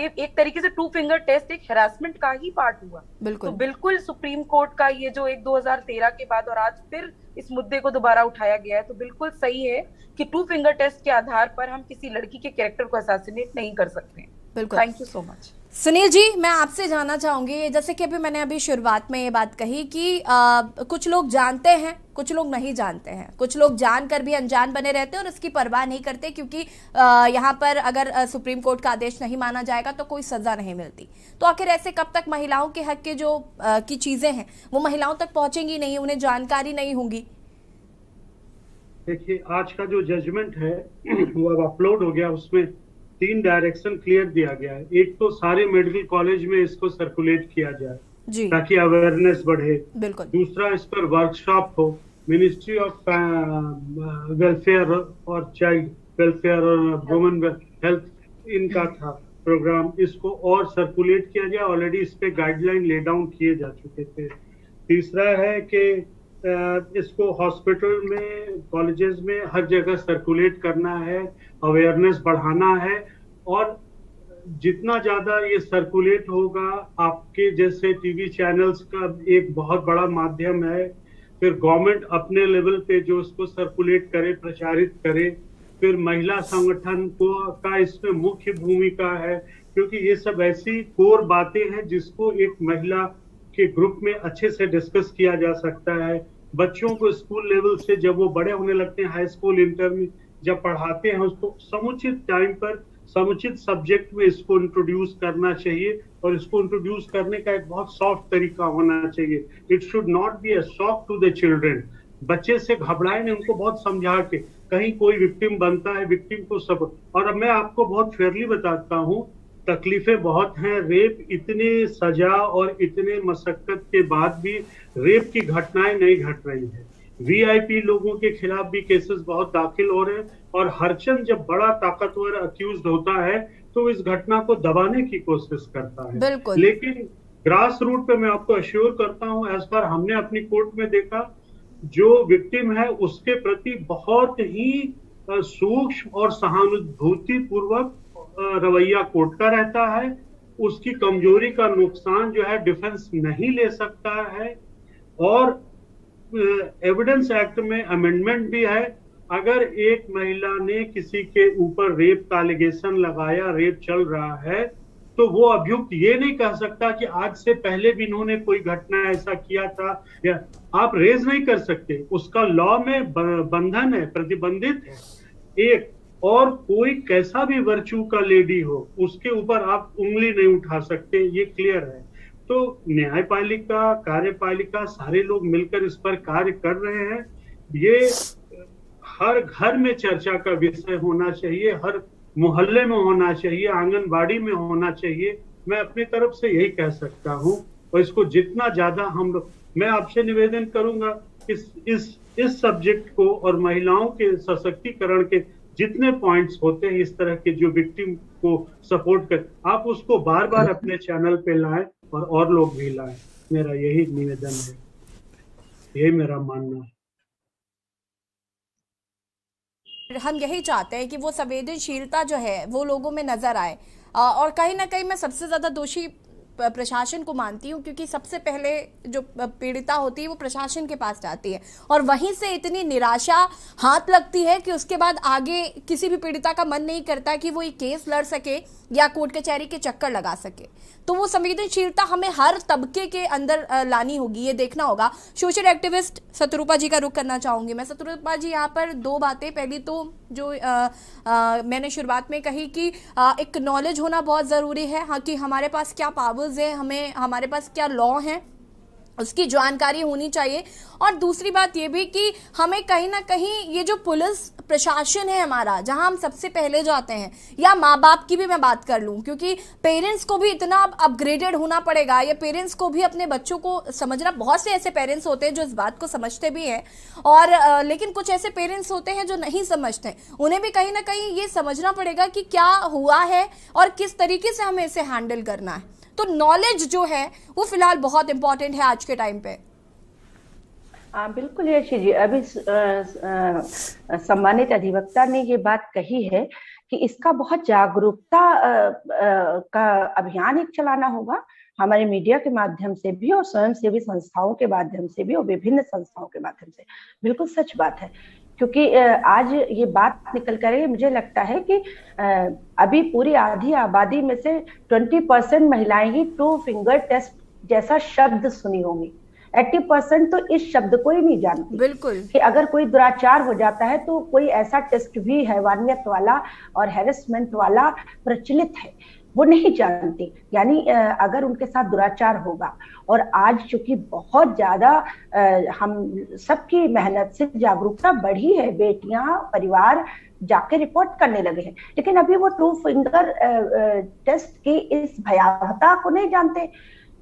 एक तरीके से 2 फिंगर टेस्ट एक हैरासमेंट का ही पार्ट हुआ। बिल्कुल। तो बिल्कुल सुप्रीम कोर्ट का ये जो एक 2013 के बाद और आज फिर इस मुद्दे को दोबारा उठाया गया है, तो बिल्कुल सही है कि 2 फिंगर टेस्ट के आधार पर हम किसी लड़की के कैरेक्टर को असैसिनेट नहीं कर सकते। बिल्कुल। Thank you so much. Sunil ji, मैं आपसे जानना चाहूंगी, जैसे कि मैंने अभी शुरुआत में ये बात कही कि कुछ लोग जानते हैं, कुछ लोग नहीं जानते हैं, कुछ लोग जानकर भी अनजान बने रहते हैं और इसकी परवाह नहीं करते, क्योंकि यहाँ पर अगर सुप्रीम कोर्ट का आदेश नहीं माना जाएगा तो कोई सजा नहीं मिलती। तो आखिर ऐसे कब तक महिलाओं के हक के जो की चीजें हैं वो महिलाओं तक पहुंचेंगी नहीं, उन्हें जानकारी नहीं होगी? देखिए, आज का जो जजमेंट है वो अब अपलोड हो गया, उसमें 3 डायरेक्शन क्लियर दिया गया है। एक तो सारे मेडिकल कॉलेज में इसको सर्कुलेट किया जाए जी, ताकि अवेयरनेस बढ़े। बिल्कुल। दूसरा, इस पर वर्कशॉप हो, मिनिस्ट्री ऑफ वेलफेयर और चाइल्ड वेलफेयर और वुमेन हेल्थ, इनका था प्रोग्राम, इसको और सर्कुलेट किया जाए। ऑलरेडी इस पे गाइडलाइन ले डाउन किए जा चुके थे। तीसरा है कि इसको हॉस्पिटल में, कॉलेजेस में हर जगह सर्कुलेट करना है, अवेयरनेस बढ़ाना है, और जितना ज्यादा ये सर्कुलेट होगा, आपके जैसे टीवी चैनल्स का एक बहुत बड़ा माध्यम है, फिर गवर्नमेंट अपने लेवल पे जो इसको सर्कुलेट करे, प्रचारित करे, फिर महिला संगठन को का इसमें मुख्य भूमिका है, क्योंकि ये सब ऐसी कोर बातें हैं जिसको एक महिला के ग्रुप में अच्छे से डिस्कस किया जा सकता है। बच्चों को स्कूल लेवल से जब वो बड़े होने लगते हैं, हाई स्कूल, इंटर में जब पढ़ाते हैं, उसको समुचित टाइम पर समुचित सब्जेक्ट में इसको इंट्रोड्यूस करना चाहिए, और इसको इंट्रोड्यूस करने का एक बहुत सॉफ्ट तरीका होना चाहिए। It should not be a shock to the children. बच्चे से घबराए नहीं, उनको बहुत समझा के, कहीं कोई विक्टिम बनता है, विक्टिम को सब। और अब मैं आपको बहुत फेयरली बताता हूँ, तकलीफें बहुत हैं। रेप, इतने सजा और इतने मशक्कत के बाद भी रेप की घटनाएं नहीं घट रही है। वीआईपी लोगों के खिलाफ भी केसेस बहुत दाखिल हो रहे हैं, और हरचंद जब बड़ा ताकतवर अक्यूज्ड होता है तो इस घटना को दबाने की कोशिश करता है। बिल्कुल। लेकिन ग्रास रूट पे मैं आपको अश्योर करता हूँ, एज पर हमने अपनी कोर्ट में देखा, जो विक्टिम है उसके प्रति बहुत ही सूक्ष्म और सहानुभूति पूर्वक रवैया कोर्ट का रहता है। उसकी कमजोरी का नुकसान जो है डिफेंस नहीं ले सकता है। और एविडेंस एक्ट में अमेंडमेंट भी है, अगर एक महिला ने किसी के ऊपर रेप का एलिगेशन लगाया, रेप चल रहा है, तो वो अभियुक्त ये नहीं कह सकता कि आज से पहले भी इन्होंने कोई घटना ऐसा किया था, या आप रेज नहीं कर सकते। उसका लॉ में बंधन है, प्रतिबंधित है। एक और कोई कैसा भी वर्चू का लेडी हो, उसके ऊपर आप उंगली नहीं उठा सकते, ये क्लियर है। तो न्यायपालिका, कार्यपालिका, सारे लोग मिलकर इस पर कार्य कर रहे हैं। ये हर घर में चर्चा का विषय होना चाहिए, हर मोहल्ले में होना चाहिए, आंगनबाड़ी में होना चाहिए। मैं अपनी तरफ से यही कह सकता हूँ, और इसको जितना ज्यादा हम लोग, मैं आपसे निवेदन करूंगा, इस सब्जेक्ट को और महिलाओं के सशक्तिकरण के जितने पॉइंट्स होते हैं इस तरह के, जो विक्टिम को सपोर्ट कर, आप उसको बार बार अपने चैनल पे लाएं और लोग भी लाएं। मेरा यही निवेदन है, यही मेरा मानना है। हम यही चाहते हैं कि वो संवेदनशीलता जो है वो लोगों में नजर आए, और कहीं ना कहीं मैं सबसे ज्यादा दोषी प्रशासन को मानती हूँ, क्योंकि सबसे पहले जो पीड़िता होती है वो प्रशासन के पास जाती है और वहीं से इतनी निराशा हाथ लगती है कि उसके बाद आगे किसी भी पीड़िता का मन नहीं करता कि वो ये केस लड़ सके या कोर्ट कचहरी के चक्कर लगा सके। तो वो संवेदनशीलता हमें हर तबके के अंदर लानी होगी, ये देखना होगा। सोशल एक्टिविस्ट शतरूपा जी का रुख करना चाहूंगी मैं। शतरूपा जी, यहाँ पर दो बातें, पहली तो जो मैंने शुरुआत में कही कि एक नॉलेज होना बहुत ज़रूरी है, हाँ, कि हमारे पास क्या पावर्स है, हमारे पास क्या लॉ हैं, उसकी जानकारी होनी चाहिए। और दूसरी बात ये भी कि हमें कहीं ना कहीं ये जो पुलिस प्रशासन है हमारा, जहां हम सबसे पहले जाते हैं, या माँ बाप की भी मैं बात कर लूं, क्योंकि पेरेंट्स को भी इतना अपग्रेडेड होना पड़ेगा, या पेरेंट्स को भी अपने बच्चों को समझना। बहुत से ऐसे पेरेंट्स होते हैं जो इस बात को समझते भी हैं, और लेकिन कुछ ऐसे पेरेंट्स होते हैं जो नहीं समझते। उन्हें भी कहीं ना कहीं ये समझना पड़ेगा कि क्या हुआ है और किस तरीके से हमें इसे हैंडल करना है। तो नॉलेज जो है वो फिलहाल बहुत इंपॉर्टेंट है आज के टाइम पे। बिल्कुल यशी जी, अभी सम्मानित अधिवक्ता ने ये बात कही है कि इसका बहुत जागरूकता का अभियान एक चलाना होगा, हमारे मीडिया के माध्यम से भी और स्वयंसेवी संस्थाओं के माध्यम से भी और विभिन्न संस्थाओं के माध्यम से। बिल्कुल सच बात है, क्योंकि आज ये बात निकल कर मुझे लगता है कि अभी पूरी आधी आबादी में से 20% महिलाएं ही 2 फिंगर टेस्ट जैसा शब्द सुनी होंगी। 80% तो इस शब्द को ही नहीं जानती। बिल्कुल, कि अगर कोई दुराचार हो जाता है तो कोई ऐसा टेस्ट भी हैवानियत वाला और हैरेसमेंट वाला प्रचलित है, वो नहीं जानती। यानी अगर उनके साथ दुराचार होगा, और आज चूंकि बहुत ज्यादा हम सबकी मेहनत से जागरूकता बढ़ी है, बेटियां, परिवार जाके रिपोर्ट करने लगे हैं, लेकिन अभी वो 2 फिंगर टेस्ट की इस भयावहता को नहीं जानते।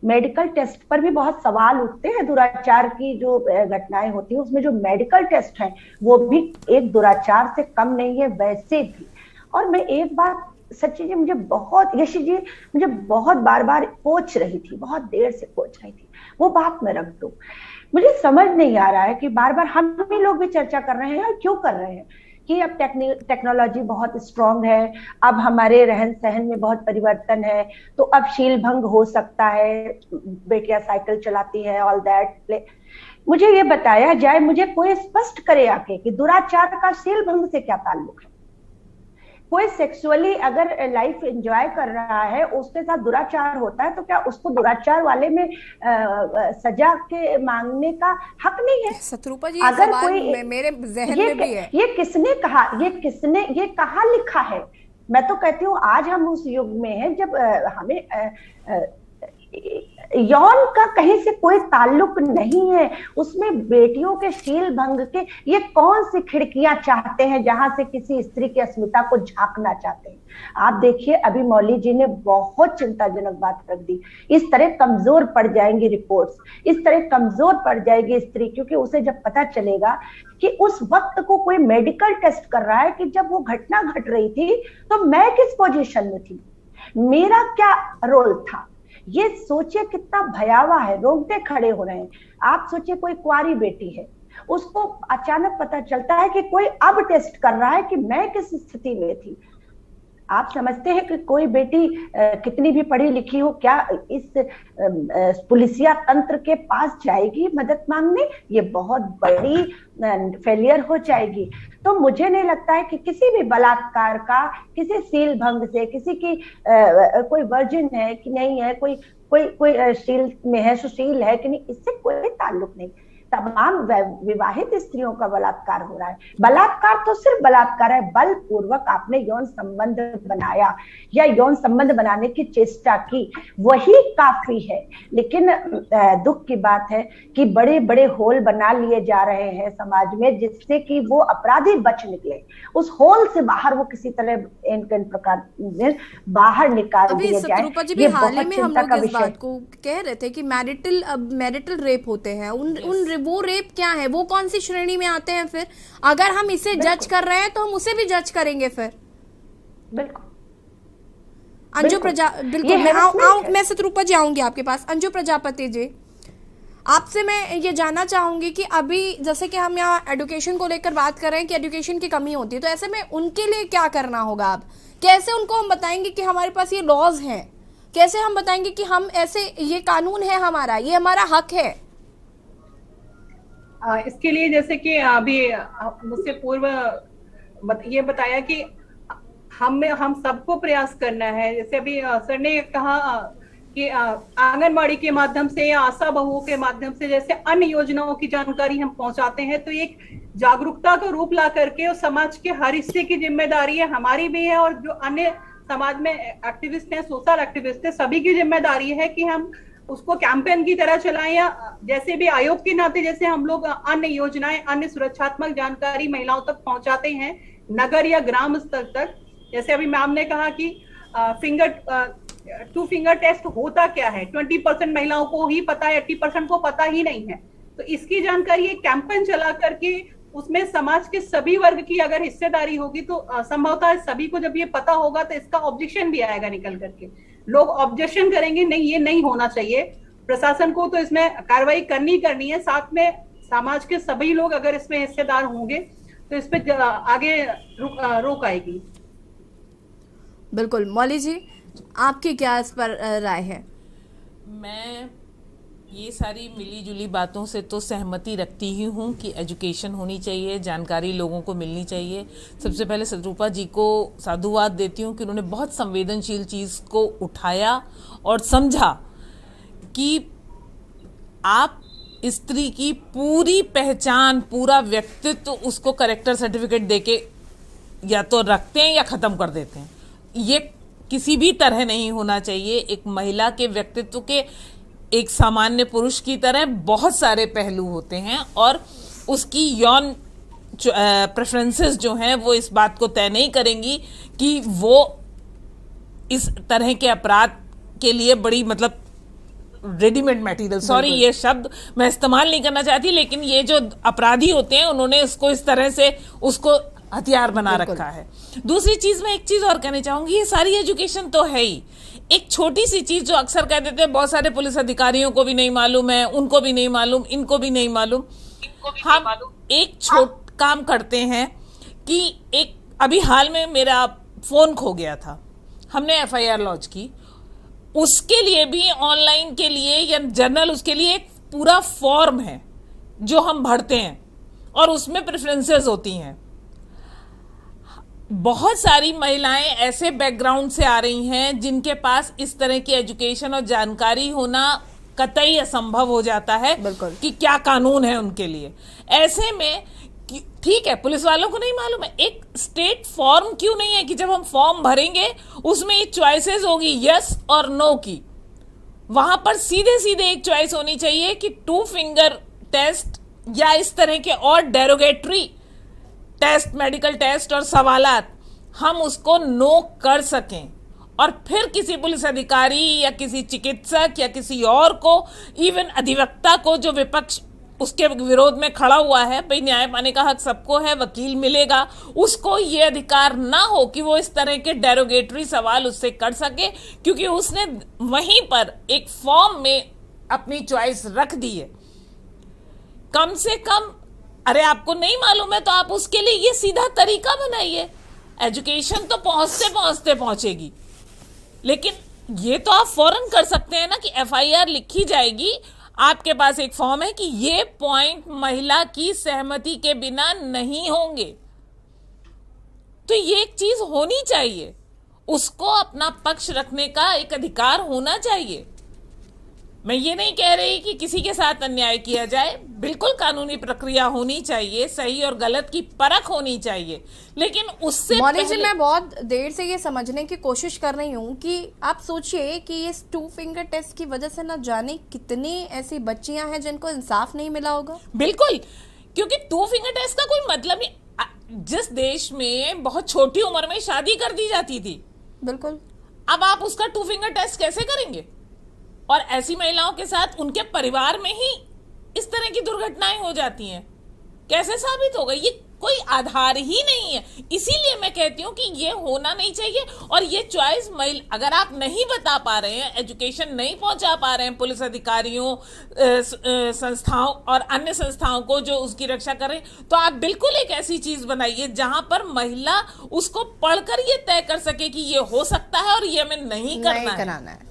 मेडिकल टेस्ट पर भी बहुत सवाल उठते हैं। दुराचार की जो घटनाएं होती हैं उसमें जो मेडिकल टेस्ट हैं वो भी एक दुराचार से कम नहीं है वैसे भी। और मैं एक बात सच्ची जी, मुझे बहुत, यशी जी मुझे बहुत बार बार कोच रही थी, बहुत देर से कोच रही थी, वो बात मैं रख दूं। मुझे समझ नहीं आ रहा है कि बार बार हम ही लोग भी चर्चा कर रहे हैं, और क्यों कर रहे हैं, कि अब टेक्नोलॉजी बहुत स्ट्रांग है, अब हमारे रहन सहन में बहुत परिवर्तन है, तो अब शील भंग हो सकता है, बेटियां साइकिल चलाती है, ऑल दैट। मुझे ये बताया जाए, मुझे कोई स्पष्ट करे आके कि दुराचार का शील भंग से क्या ताल्लुक है। कोई सेक्सुअली अगर लाइफ एंजॉय कर रहा है, उसके साथ दुराचार होता है, तो क्या उसको दुराचार वाले में सजा के मांगने का हक नहीं है? शतरूपा जी, अगर कोई मेरे जहन में भी है, ये किसने कहा, ये कहाँ लिखा है? मैं तो कहती हूँ आज हम उस युग में हैं जब हमें यौन का कहीं से कोई ताल्लुक नहीं है, उसमें बेटियों के शील भंग के ये कौन सी खिड़कियां चाहते हैं जहां से किसी स्त्री की अस्मिता को झांकना चाहते हैं। आप देखिए, अभी मौली जी ने बहुत चिंताजनक बात रख दी। इस तरह कमजोर पड़ जाएंगी रिपोर्ट्स, इस तरह कमजोर पड़ जाएगी स्त्री, क्योंकि उसे जब पता चलेगा कि उस वक्त को कोई मेडिकल टेस्ट कर रहा है कि जब वो घटना घट रही थी तो मैं किस पोजीशन में थी, मेरा क्या रोल था। ये सोचिए कितना भयावह है, रोंगटे खड़े हो रहे हैं। आप सोचिए कोई कुंवारी बेटी है, उसको अचानक पता चलता है कि कोई अब टेस्ट कर रहा है कि मैं किस स्थिति में थी। आप समझते हैं कि कोई बेटी कितनी भी पढ़ी लिखी हो, क्या इस पुलिसिया तंत्र के पास जाएगी मदद मांगने? ये बहुत बड़ी फेलियर हो जाएगी। तो मुझे नहीं लगता है कि किसी भी बलात्कार का, किसी शील भंग से, किसी की कोई वर्जिन है कि नहीं है, कोई शील में है, सुशील है कि नहीं, इससे कोई ताल्लुक नहीं। तमाम विवाहित स्त्रियों का बलात्कार हो रहा है। बलात्कार तो सिर्फ बलात्कार है, बलपूर्वक आपने यौन संबंध बनाया या यौन संबंध बनाने की चेष्टा की, वही काफी है। लेकिन दुख की बात है कि बड़े बड़े होल बना लिए जा रहे हैं समाज में, जिससे कि वो अपराधी बच निकले। उस होल से बाहर वो किसी तरह इन प्रकार बाहर निकाल दिए जाए। ये हाल ही में हम लोग इस बात को कह रहे थे कि मैरिटल रेप होते हैं, उन वो रेप क्या है, वो कौन सी श्रेणी में आते हैं? फिर अगर हम इसे जज कर रहे हैं तो हम उसे भी जज करेंगे फिर। बिल्कुल अंजू बिल्कुल मैं शतरूपा जी आऊंगी आपके पास। अंजू प्रजापति जी, आपसे मैं ये जानना चाहूंगी कि अभी जैसे कि हम यहाँ एजुकेशन को लेकर बात कर रहे हैं कि एजुकेशन की कमी होती है, तो ऐसे में उनके लिए क्या करना होगा? अब कैसे उनको हम बताएंगे कि हमारे पास ये लॉज हैं, कैसे हम बताएंगे कि हम ऐसे, ये कानून है हमारा, ये हमारा हक है? इसके लिए जैसे कि अभी मुझसे पूर्व ये बताया कि हम सबको प्रयास करना है। जैसे अभी सर ने कहा कि आंगनबाड़ी के माध्यम से या आशा बहुओं के माध्यम से जैसे अन्य योजनाओं की जानकारी हम पहुंचाते हैं, तो एक जागरूकता का रूप ला करके और समाज के हर हिस्से की जिम्मेदारी है, हमारी भी है और जो अन्य समाज में एक्टिविस्ट हैं, सोशल एक्टिविस्ट हैं, सभी की जिम्मेदारी है कि हम उसको कैंपेन की तरह चलाएं, या जैसे भी आयोग के नाते जैसे हम लोग अन्य योजनाएं, अन्य सुरक्षात्मक जानकारी महिलाओं तक पहुंचाते हैं, नगर या ग्राम स्तर तक। जैसे अभी मैम ने कहा कि टू फिंगर टेस्ट होता क्या है, 20% महिलाओं को ही पता है, 80% को पता ही नहीं है। तो इसकी जानकारी एक कैंपेन चला करके उसमें समाज के सभी वर्ग की अगर हिस्सेदारी होगी तो संभवतः सभी को जब ये पता होगा तो इसका ऑब्जेक्शन भी आएगा निकल करके। लोग ऑब्जेक्शन करेंगे, नहीं ये नहीं होना चाहिए, प्रशासन को तो इसमें कार्रवाई करनी है। साथ में समाज के सभी लोग अगर इसमें हिस्सेदार होंगे तो इस पे आगे रोक आएगी। बिल्कुल। मौली जी, आपकी क्या इस पर राय है? मैं ये सारी मिली जुली बातों से तो सहमति रखती ही हूँ कि एजुकेशन होनी चाहिए, जानकारी लोगों को मिलनी चाहिए। सबसे पहले सतरूपा जी को साधुवाद देती हूँ कि उन्होंने बहुत संवेदनशील चीज़ को उठाया और समझा कि आप स्त्री की पूरी पहचान, पूरा व्यक्तित्व उसको कैरेक्टर सर्टिफिकेट देके या तो रखते हैं या ख़त्म कर देते हैं। ये किसी भी तरह नहीं होना चाहिए। एक महिला के व्यक्तित्व के एक सामान्य पुरुष की तरह बहुत सारे पहलू होते हैं और उसकी यौन प्रेफरेंसेस जो हैं वो इस बात को तय नहीं करेंगी कि वो इस तरह के अपराध के लिए बड़ी मतलब रेडीमेड मटेरियल, सॉरी ये शब्द मैं इस्तेमाल नहीं करना चाहती, लेकिन ये जो अपराधी होते हैं उन्होंने उसको इस तरह से उसको हथियार बना रखा है। दूसरी चीज मैं एक चीज और कहना चाहूंगी, ये सारी एजुकेशन तो है ही। एक छोटी सी चीज जो अक्सर कह देते हैं बहुत सारे पुलिस अधिकारियों को भी नहीं मालूम है, उनको भी नहीं मालूम, इनको भी नहीं मालूम। हम एक छोटा काम करते हैं कि एक अभी हाल में मेरा फोन खो गया था, हमने FIR लॉन्च की, उसके लिए भी ऑनलाइन के लिए या जर्नल, उसके लिए एक पूरा फॉर्म है जो हम भरते हैं और उसमें प्रेफरेंसेस होती हैं। बहुत सारी महिलाएं ऐसे बैकग्राउंड से आ रही हैं जिनके पास इस तरह की एजुकेशन और जानकारी होना कतई असंभव हो जाता है कि क्या कानून है उनके लिए। ऐसे में ठीक है, पुलिस वालों को नहीं मालूम है, एक स्टेट फॉर्म क्यों नहीं है कि जब हम फॉर्म भरेंगे उसमें एक चॉइसेस होगी यस और नो की, वहां पर सीधे सीधे एक चॉइस होनी चाहिए कि 2 फिंगर टेस्ट या इस तरह के और डेरोगेटरी टेस्ट, मेडिकल टेस्ट और सवालात हम उसको नो कर सकें और फिर किसी पुलिस अधिकारी या किसी चिकित्सक या किसी और को, इवन अधिवक्ता को जो विपक्ष उसके विरोध में खड़ा हुआ है, भाई न्याय पाने का हक सबको है, वकील मिलेगा, उसको ये अधिकार ना हो कि वो इस तरह के डेरोगेटरी सवाल उससे कर सके, क्योंकि उसने वहीं पर एक फॉर्म में अपनी चॉइस रख दी है। कम से कम अरे आपको नहीं मालूम है तो आप उसके लिए ये सीधा तरीका बनाइए। एजुकेशन तो पहुंचते पहुंचते पहुंचेगी, लेकिन ये तो आप फौरन कर सकते हैं ना कि FIR लिखी जाएगी, आपके पास एक फॉर्म है कि ये पॉइंट महिला की सहमति के बिना नहीं होंगे। तो ये एक चीज होनी चाहिए, उसको अपना पक्ष रखने का एक अधिकार होना चाहिए। मैं ये नहीं कह रही कि किसी के साथ अन्याय किया जाए, बिल्कुल कानूनी प्रक्रिया होनी चाहिए, सही और गलत की परख होनी चाहिए, लेकिन उससे मौली जी मैं बहुत देर से ये समझने की कोशिश कर रही हूँ कि आप सोचिए कि इस 2 फिंगर टेस्ट की वजह से न जाने कितनी ऐसी बच्चियां हैं जिनको इंसाफ नहीं मिला होगा। बिल्कुल, क्योंकि 2 फिंगर टेस्ट का कोई मतलब नहीं। जिस देश में बहुत छोटी उम्र में शादी कर दी जाती थी, बिल्कुल, अब आप उसका 2 फिंगर टेस्ट कैसे करेंगे? और ऐसी महिलाओं के साथ उनके परिवार में ही इस तरह की दुर्घटनाएं हो जाती हैं, कैसे साबित होगा? ये कोई आधार ही नहीं है। इसीलिए मैं कहती हूँ कि ये होना नहीं चाहिए। और ये चॉइस अगर आप नहीं बता पा रहे हैं, एजुकेशन नहीं पहुंचा पा रहे हैं पुलिस अधिकारियों, संस्थाओं और अन्य संस्थाओं को जो उसकी रक्षा करें, तो आप बिल्कुल एक ऐसी चीज बनाइए जहां पर महिला उसको पढ़कर ये तय कर सके कि ये हो सकता है और ये हमें नहीं करना है।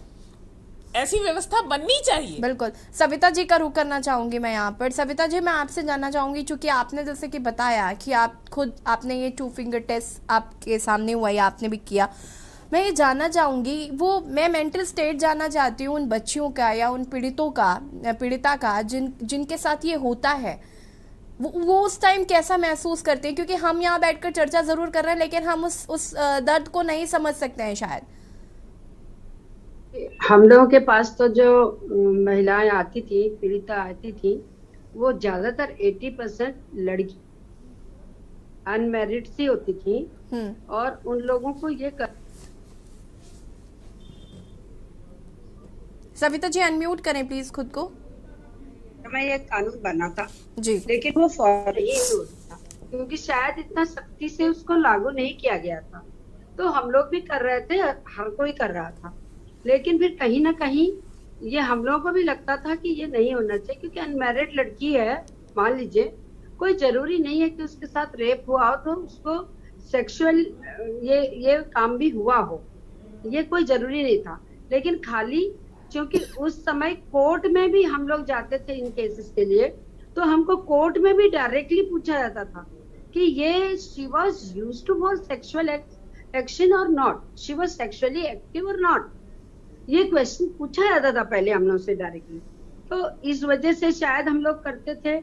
ऐसी व्यवस्था बननी चाहिए। बिल्कुल। सविता जी का रुख करना चाहूंगी मैं यहाँ पर। सविता जी, मैं आपसे जानना चाहूंगी, चूंकि आपने जैसे कि बताया कि आपने ये 2 फिंगर टेस्ट आपके सामने हुआ या आपने भी किया, मैं ये जानना चाहूंगी, मैं मेंटल स्टेट जानना चाहती हूँ उन बच्चियों का या उन पीड़िता का जिनके साथ ये होता है, वो उस टाइम कैसा महसूस करते हैं, क्योंकि हम यहाँ बैठकर चर्चा जरूर कर रहे हैं लेकिन हम उस दर्द को नहीं समझ सकते हैं शायद। हम लोगों के पास तो जो महिलाएं आती थी, पीड़िता आती थी, वो ज्यादातर 80% लड़की अनमैरिड सी होती थी और उन लोगों को ये सविता जी अनम्यूट करें प्लीज खुद को। मैं ये कानून बना था जी, लेकिन वो फॉलो नहीं होता क्योंकि शायद इतना सख्ती से उसको लागू नहीं किया गया था। तो हम लोग भी कर रहे थे, हर कोई कर रहा था, लेकिन फिर कहीं ना कहीं ये हम लोगों को भी लगता था कि ये नहीं होना चाहिए, क्योंकि अनमैरिड लड़की है, मान लीजिए कोई जरूरी नहीं है कि उसके साथ रेप हुआ हो तो उसको सेक्सुअल ये काम भी हुआ हो, ये कोई जरूरी नहीं था। लेकिन खाली क्योंकि उस समय कोर्ट में भी हम लोग जाते थे इन केसेस के लिए, तो हमको कोर्ट में भी डायरेक्टली पूछा जाता था कि ये she was used to for sexual action और not, she was sexually active और नॉट, ये क्वेश्चन पूछा जाता था पहले हम लोग से डायरेक्टली। तो इस वजह से शायद हम लोग करते थे,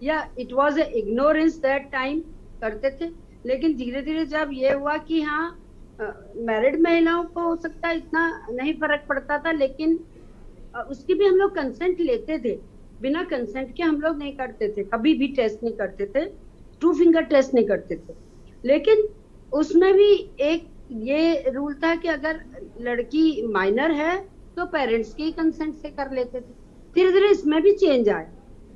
या it was a ignorance that time, करते थे। लेकिन धीरे धीरे जब ये हुआ कि हाँ मैरिड महिलाओं को हो सकता है इतना नहीं फर्क पड़ता था, लेकिन उसकी भी हम लोग कंसेंट लेते थे, बिना कंसेंट के हम लोग नहीं करते थे, कभी भी टेस्ट नहीं करते थे, 2 फिंगर टेस्ट नहीं करते थे। लेकिन उसमें भी एक ये रूल था कि अगर लड़की माइनर है तो पेरेंट्स के कंसेंट से कर लेते थे। धीरे धीरे इसमें भी चेंज आया,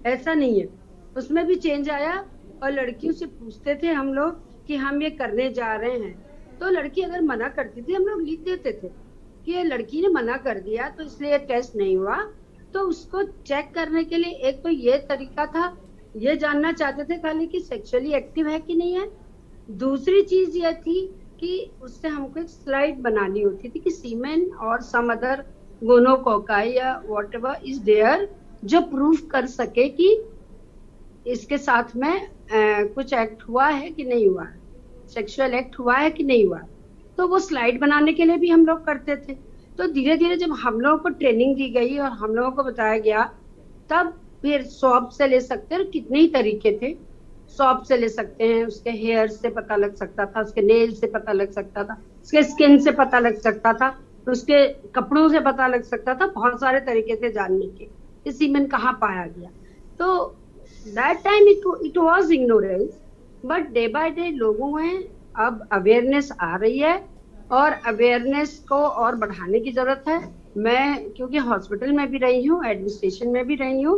ऐसा नहीं है, उसमें भी चेंज आया और लड़कियों से पूछते थे हम लोग कि हम ये करने जा रहे हैं, तो लड़की अगर मना करती थी हम लोग लिख देते थे कि ये लड़की ने मना कर दिया तो इसलिए टेस्ट नहीं हुआ। तो उसको चेक करने के लिए एक तो ये तरीका था, ये जानना चाहते थे खाली कि सेक्सुअली एक्टिव है कि नहीं है। दूसरी चीज ये थी कि उससे हमको एक स्लाइड बनानी होती थी कि सीमेन और सम अदर गोनोकोकाई या व्हाटएवर इज देयर, जो प्रूफ कर सके कि इसके साथ में कुछ एक्ट हुआ है कि नहीं हुआ है, सेक्सुअल एक्ट हुआ है कि नहीं हुआ। तो वो स्लाइड बनाने के लिए भी हम लोग करते थे। तो धीरे धीरे जब हम लोगों को ट्रेनिंग दी गई और हम लोगों को बताया गया, तब फिर स्वैब से ले सकते हैं, कितने ही तरीके थे, स्वैब से ले सकते हैं, उसके हेयर से पता लग सकता था, उसके नेल से पता लग सकता था, उसके स्किन से पता लग सकता था, उसके कपड़ों से पता लग सकता था, बहुत सारे तरीके थे जानने के कि सीमेन कहाँ पाया गया। तो that time it was ignorance, but day by day लोगों में अब अवेयरनेस आ रही है और अवेयरनेस को और बढ़ाने की जरूरत है। मैं क्योंकि हॉस्पिटल में भी रही हूँ, एडमिनिस्ट्रेशन में भी रही हूँ,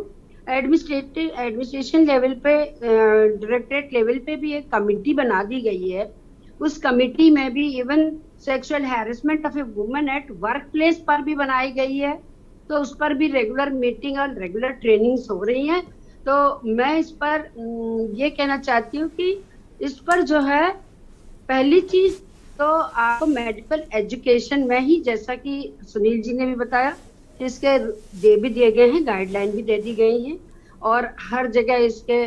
एडमिनिस्ट्रेशन लेवल पे, डायरेक्टरेट लेवल पे भी एक कमेटी बना दी गई है। उस कमेटी में भी even sexual harassment of a woman at work place पर भी बनाई गई है, तो उस पर भी रेगुलर मीटिंग और रेगुलर ट्रेनिंग्स हो रही हैं। तो मैं इस पर ये कहना चाहती हूँ कि इस पर जो है, पहली चीज तो आपको मेडिकल एजुकेशन में ही, जैसा कि सुनील जी ने भी बताया, इसके भी दिए गए हैं, गाइडलाइन भी दे दी गई हैं और हर जगह इसके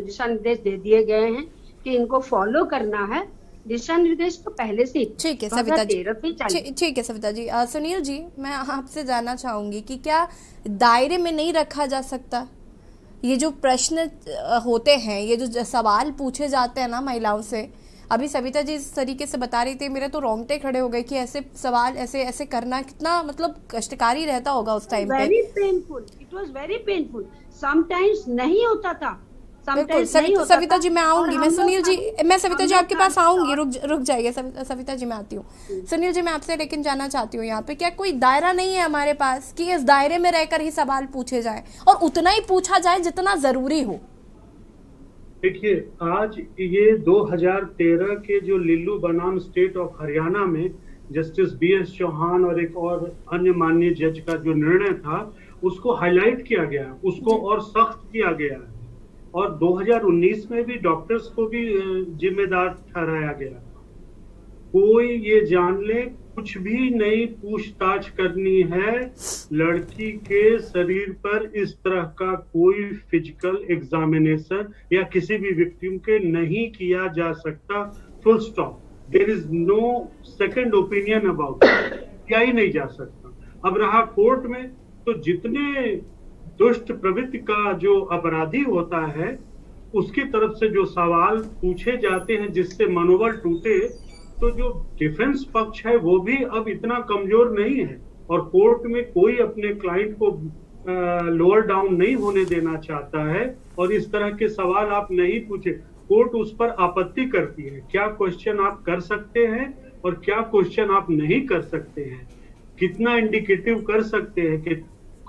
दिशा निर्देश दे दिए गए हैं कि इनको फॉलो करना है। दिशा निर्देश तो पहले से ठीक है सविता जी, ठीक है सविता जी। सुनील जी, मैं आपसे जानना चाहूंगी कि क्या दायरे में नहीं रखा जा सकता? ये जो प्रश्न होते हैं, ये जो सवाल पूछे जाते हैं ना महिलाओं से, अभी सविता जी इस तरीके से बता रही थी, मेरे तो रोंगटे खड़े हो गए कि ऐसे सवाल ऐसे करना कितना मतलब कष्टकारी रहता होगा उस टाइम पे। Very painful, it was very painful, sometimes नहीं होता था। सविता जी मैं आऊंगी, मैं सुनील जी, मैं सविता जी आपके पास आऊंगी, रुक जाइए सविता जी मैं आती हूँ। सुनील जी मैं आपसे लेकिन जानना चाहती हूँ यहाँ पे, क्या कोई दायरा नहीं है हमारे पास कि इस दायरे में रहकर ही सवाल पूछे जाए और उतना ही पूछा जाए जितना जरूरी हो? देखिए, आज ये 2013 के जो लिल्लू बनाम स्टेट ऑफ हरियाणा में जस्टिस BS चौहान और एक और अन्य माननीय जज का जो निर्णय था, उसको हाईलाइट किया गया, उसको और सख्त किया गया है और 2019 में भी डॉक्टर्स को भी जिम्मेदार ठहराया गया। कोई ये जान ले कुछ भी नहीं पूछताछ करनी है। लड़की के शरीर पर इस तरह का कोई फिजिकल एग्जामिनेशन या किसी भी विक्टिम के नहीं किया जा सकता। Full stop. There is no second opinion about it. किया ही नहीं जा सकता। अब रहा कोर्ट में, तो जितने दुष्ट प्रवृत्ति का जो अपराधी होता है उसकी तरफ से जो सवाल पूछे जाते हैं जिससे मनोबल टूटे, तो जो डिफेंस पक्ष है वो भी अब इतना कमजोर नहीं है और कोर्ट में कोई अपने क्लाइंट को लोअर डाउन नहीं होने देना चाहता है और इस तरह के सवाल आप नहीं पूछे। कोर्ट उस पर आपत्ति करती है, क्या क्वेश्चन आप कर सकते हैं और क्या क्वेश्चन आप नहीं कर सकते हैं, कितना इंडिकेटिव कर सकते हैं कि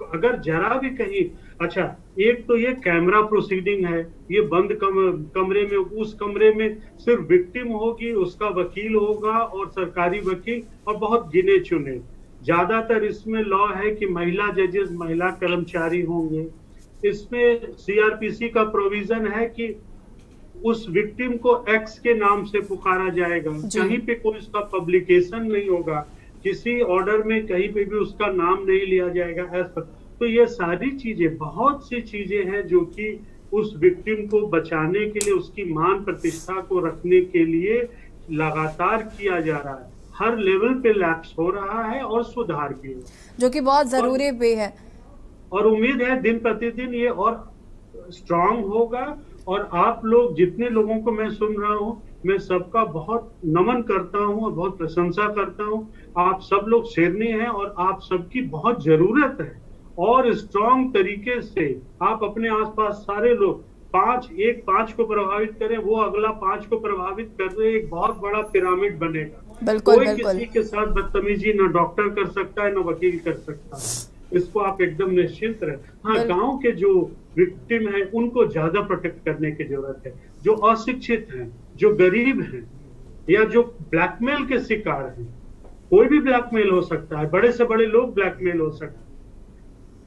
अगर जरा भी कहीं। अच्छा, एक तो ये कैमरा प्रोसीडिंग है, ये बंद कमरे में, उस कमरे में सिर्फ विक्टिम होगी, उसका वकील होगा और सरकारी वकील और बहुत गिने चुने। ज्यादातर इसमें लॉ है कि महिला जजेस, महिला कर्मचारी होंगे। इसमें सीआरपीसी का प्रोविजन है कि उस विक्टिम को एक्स के नाम से पुकारा जाएगा, कहीं पे कोई उसका पब्लिकेशन नहीं होगा, किसी ऑर्डर में कहीं पे भी उसका नाम नहीं लिया जाएगा ऐसा। तो ये सारी चीजें, बहुत सी चीजें हैं जो कि उस विक्टिम को बचाने के लिए, उसकी मान प्रतिष्ठा को रखने के लिए लगातार किया जा रहा है। हर लेवल पे लैप्स हो रहा है और सुधार भी है, जो कि बहुत जरूरी भी है। और उम्मीद है दिन प्रतिदिन ये और स्ट्रांग होगा। और आप लोग, जितने लोगों को मैं सुन रहा हूँ, मैं सबका बहुत नमन करता हूँ और बहुत प्रशंसा करता हूँ। आप सब लोग शेरनी हैं और आप सबकी बहुत जरूरत है। और स्ट्रांग तरीके से आप अपने आसपास सारे लोग एक पांच को प्रभावित करें, वो अगला 5 को प्रभावित कर रहे, एक बहुत बड़ा पिरामिड बनेगा। कोई किसी के साथ बदतमीजी ना डॉक्टर कर सकता है, ना वकील कर सकता है। इसको आप एकदम निश्चिंत रहे। हाँ, गांव के जो विक्टिम है उनको ज्यादा प्रोटेक्ट करने की जरूरत है। जो अशिक्षित हैं, जो गरीब हैं या जो ब्लैकमेल के शिकार हैं, कोई भी ब्लैकमेल हो सकता है, बड़े से बड़े लोग ब्लैकमेल हो सकते हैं।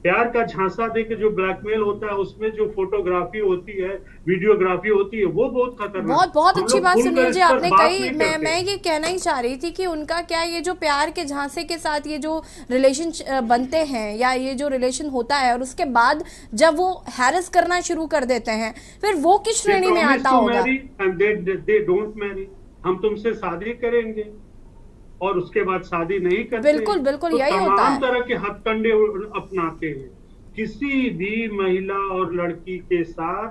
प्यार का झांसा देके जो ब्लैकमेल होता है, उसमें जो फोटोग्राफी होती है, वीडियोग्राफी होती है, वो बहुत खतरनाक। बहुत अच्छी बात सुनील जी आपने कही। मैं ये कहना ही चाह रही थी कि उनका क्या, ये जो प्यार के झांसे के साथ ये जो रिलेशन बनते हैं या ये जो रिलेशन होता है और उसके बाद जब वो हैरेस करना शुरू कर देते हैं, फिर वो किस श्रेणी में आता होगा? दे डोंट मैरी, हम तुमसे शादी करेंगे और उसके बाद शादी नहीं करते। बिल्कुल बिल्कुल, यही होता है। तमाम तरह के हथकंडे अपनाते हैं। किसी भी महिला और लड़की के साथ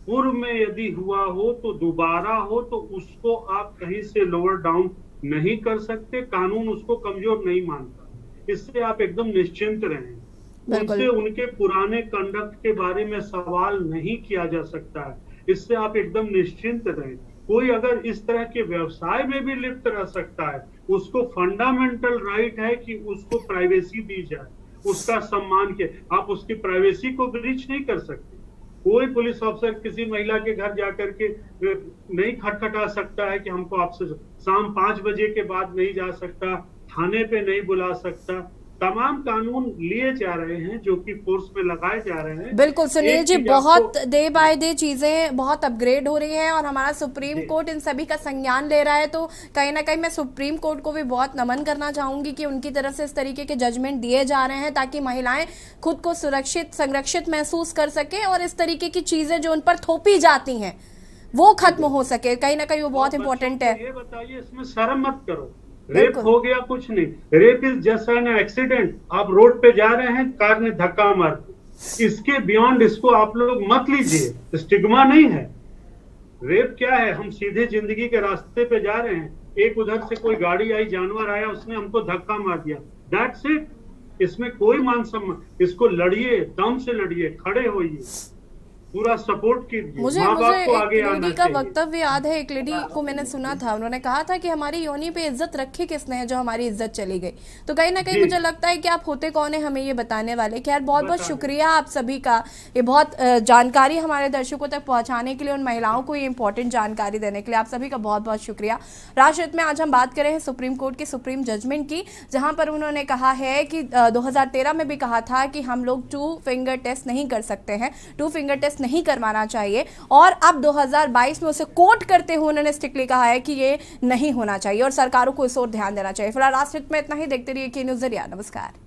पूर्व में यदि हुआ हो तो दोबारा हो तो उसको आप कहीं से लोअर डाउन नहीं कर सकते। कानून उसको कमजोर नहीं मानता। इससे आप एकदम निश्चिंत रहें। उनसे उनके पुराने कंडक्ट के बारे में सवाल नहीं किया जा सकता है। इससे आप एकदम निश्चिंत रहें। कोई अगर इस तरह के व्यवसाय में भी लिप्त रह सकता है, उसको फंडामेंटल राइट है कि उसको प्राइवेसी दी जाए, उसका सम्मान किया। आप उसकी प्राइवेसी को ब्रीच नहीं कर सकते। कोई पुलिस अफसर किसी महिला के घर जाकर के नहीं खटखटा सकता है कि हमको आपसे शाम 5 बजे के बाद नहीं जा सकता, थाने पे नहीं बुला सकता। तमाम कानून लिए जा रहे हैं जो कि फोर्स में लगाए जा रहे हैं। बिल्कुल सुनील जी, बहुत डे बाय डे चीजें बहुत अपग्रेड हो रही हैं और हमारा सुप्रीम कोर्ट इन सभी का संज्ञान ले रहा है। तो कहीं ना कहीं मैं सुप्रीम कोर्ट को भी बहुत नमन करना चाहूंगी कि उनकी तरफ से इस तरीके के जजमेंट दिए जा रहे हैं ताकि महिलाएं खुद को सुरक्षित, संरक्षित महसूस कर सके और इस तरीके की चीजें जो उन पर थोपी जाती हैं वो खत्म हो सके। कहीं ना कहीं वो बहुत इंपॉर्टेंट है। ये बताइए, इसमें शर्म मत करो। रेप हो गया, कुछ नहीं। Rape is just an accident. आप रोड पे जा रहे हैं, कार ने धक्का मार, इसके बियॉन्ड इसको आप लोग मत लीजिए। स्टिग्मा नहीं है। रेप क्या है? हम सीधे जिंदगी के रास्ते पे जा रहे हैं, एक उधर से कोई गाड़ी आई, जानवर आया, उसने हमको धक्का मार दिया, दैट्स इट। इसमें कोई मान सम्मान। इसको लड़िए, दम से लड़िए, खड़े होइए, पूरा सपोर्ट कीजिए। मुझे एक लेडी का वक्तव्य याद है। एक लेडी को मैंने सुना था, उन्होंने कहा था कि हमारी योनि पे इज्जत रखी किसने है जो हमारी इज्जत चली गई। तो कहीं ना कहीं मुझे लगता है कि आप होते कौन है हमें ये बताने वाले। खैर बहुत बहुत शुक्रिया आप सभी का, ये बहुत जानकारी हमारे दर्शकों तक पहुंचाने के लिए, उन महिलाओं को ये इंपॉर्टेंट जानकारी देने के लिए आप सभी का बहुत बहुत शुक्रिया। राष्ट्रहित में आज हम बात कर रहे हैं सुप्रीम कोर्ट के सुप्रीम जजमेंट की, जहां पर उन्होंने कहा है कि 2013 में भी कहा था कि हम लोग 2 फिंगर टेस्ट नहीं कर सकते हैं। 2 फिंगर टेस्ट टेस्ट नहीं करवाना चाहिए। और अब 2022 में उसे कोट करते हुए उन्होंने स्ट्रिक्टली कहा है कि ये नहीं होना चाहिए और सरकारों को इस ओर ध्यान देना चाहिए। फिलहाल राष्ट्र हित में इतना ही। देखते रहिए के न्यूज़ ज़रिया। नमस्कार।